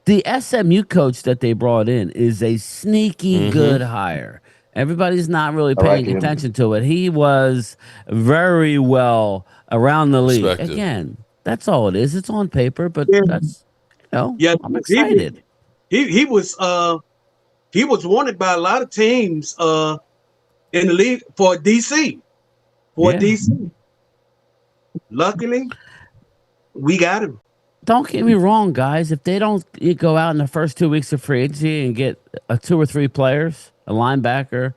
the SMU coach that they brought in is a sneaky good hire. Everybody's not really paying attention to it. He was very well around the league. Respected. Again, that's all it is. It's on paper, but that's I'm excited. He was wanted by a lot of teams in the league for DC. DC. Luckily, we got him. Don't get me wrong, guys. If they don't go out in the first 2 weeks of free agency and get 2 or 3 players, a linebacker,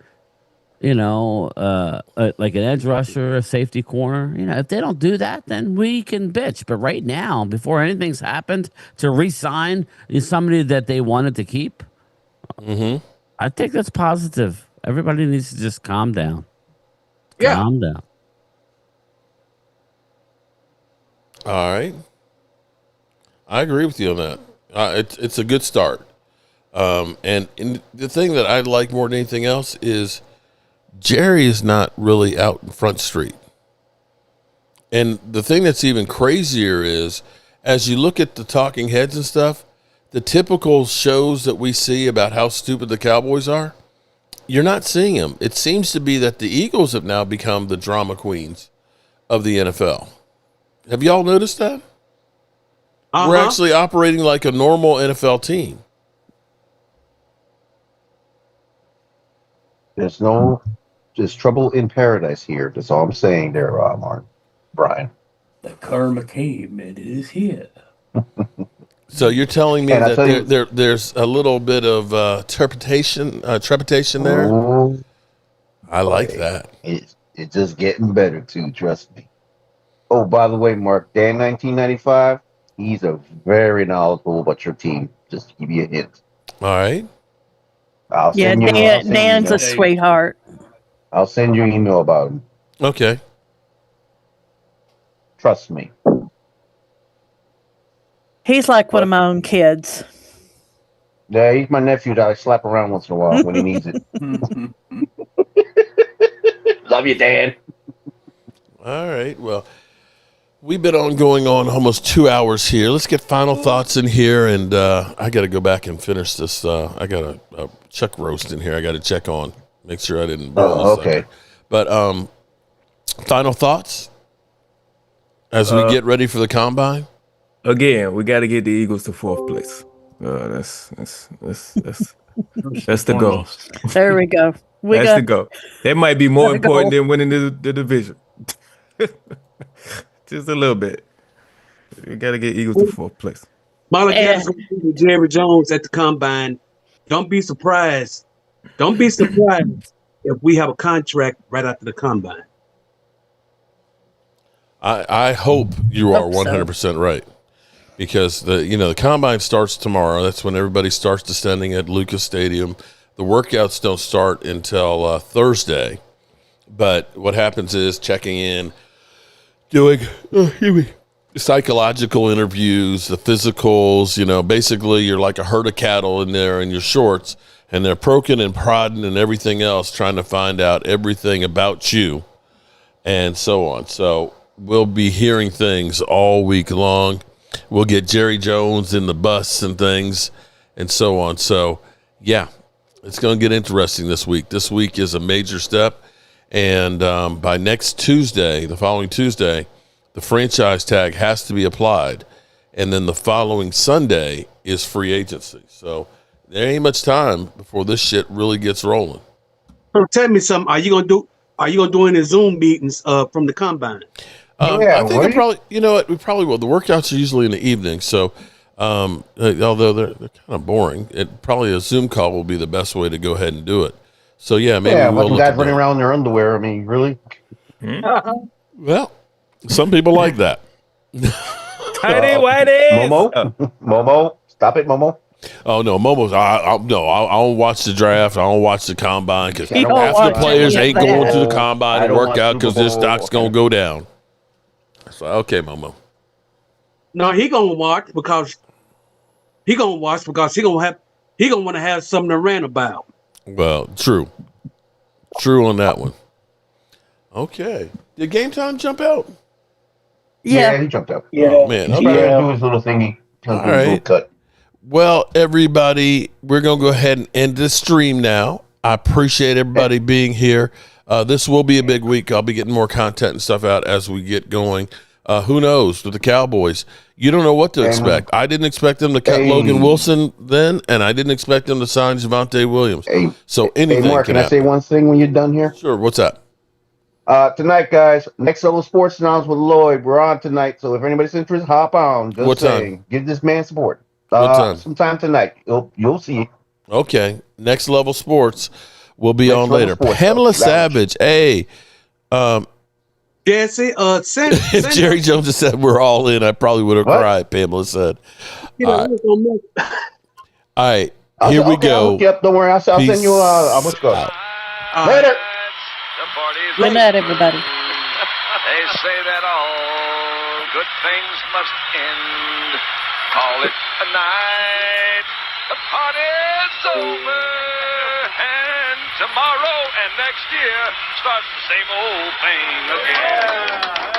like an edge rusher, a safety corner, if they don't do that, then we can bitch. But right now, before anything's happened, to re-sign somebody that they wanted to keep, I think that's positive. Everybody needs to just calm down. Yeah. Calm down. All right. I agree with you on that. It's a good start. And the thing that I like more than anything else is Jerry is not really out in Front Street. And the thing that's even crazier is, as you look at the talking heads and stuff, the typical shows that we see about how stupid the Cowboys are, you're not seeing them. It seems to be that the Eagles have now become the drama queens of the NFL. Have y'all noticed that? We're actually operating like a normal NFL team. There's trouble in paradise here. That's all I'm saying there, Brian. The karma came and it is here. So you're telling me that there's a little bit of trepidation there? Oh, I like that. It's just getting better too, trust me. Oh, by the way, Mark, Dan 1995, he's a very knowledgeable about your team. Just to give you a hint. All right. Dan's a sweetheart. I'll send you an email about him. Okay. Trust me. He's like one of my own kids. Yeah, he's my nephew that I slap around once in a while when he needs it. Love you, Dan. All right. Well, we've been going on almost 2 hours here. Let's get final thoughts in here, and I got to go back and finish this. I got a chuck roast in here. I got to check on, make sure I didn't burn this. Okay. But final thoughts as we get ready for the combine. Again, we got to get the Eagles to fourth place. That's the goal. There we go. That's the goal. That might be more important goal. than winning the division. Just a little bit. We got to get Eagles to fourth place. Molly Gattis going to be Jerry Jones at the combine. Don't be surprised. Don't be surprised if we have a contract right after the combine. I hope you are 100% right, because the combine starts tomorrow. That's when everybody starts descending at Lucas Stadium. The workouts don't start until Thursday, but what happens is checking in, doing psychological interviews, the physicals. Basically you're like a herd of cattle in there in your shorts, and they're poking and prodding and everything else, trying to find out everything about you and so on. So we'll be hearing things all week long. We'll get Jerry Jones in the bus and things and so on. So, yeah, it's going to get interesting this week. This week is a major step. And by next Tuesday, the following Tuesday, the franchise tag has to be applied. And then the following Sunday is free agency. So there ain't much time before this shit really gets rolling. So tell me something. Are you gonna do any Zoom meetings from the combine? I think we probably will. The workouts are usually in the evening, so although they're kind of boring, probably a Zoom call will be the best way to go ahead and do it. So maybe we'll look guys running around in their underwear. I mean, really? Well, some people like that. Tiny Whitey, Momo, stop it, Momo. Oh no, Momo's. I don't watch the draft. I don't watch the combine because half the players ain't going to the combine and work out because their stock's gonna go down. So okay, Momo. No, he gonna watch because he gonna want to have something to rant about. Well, true on that one. Okay, did Game Time jump out? Yeah, he jumped out. Yeah, oh, man. He's Okay. trying to do his little thingy. All right. Cut. Well, everybody, we're going to go ahead and end this stream now. I appreciate everybody being here. This will be a big week. I'll be getting more content and stuff out as we get going. Who knows with the Cowboys? You don't know what to expect. I didn't expect them to cut Logan Wilson then, and I didn't expect them to sign Javonte Williams. So anything Mark, can I say one thing when you're done here? Sure. What's that? Tonight, guys, Next Level Sports Knowledge with Lloyd. We're on tonight, so if anybody's interested, hop on. Just saying, give this man support. What time? Sometime tonight. You'll see. Okay. Next Level Sports will be on later. Pamela Savage. Hey. Jesse, if Jerry Jones had said we're all in, I probably would have cried, Pamela said. All right. Here we go. Yep, don't worry. I'll send you a let's go. Later. Good night, everybody. They say that all good things must end. Call it a night. The party's over. And tomorrow and next year starts the same old thing again.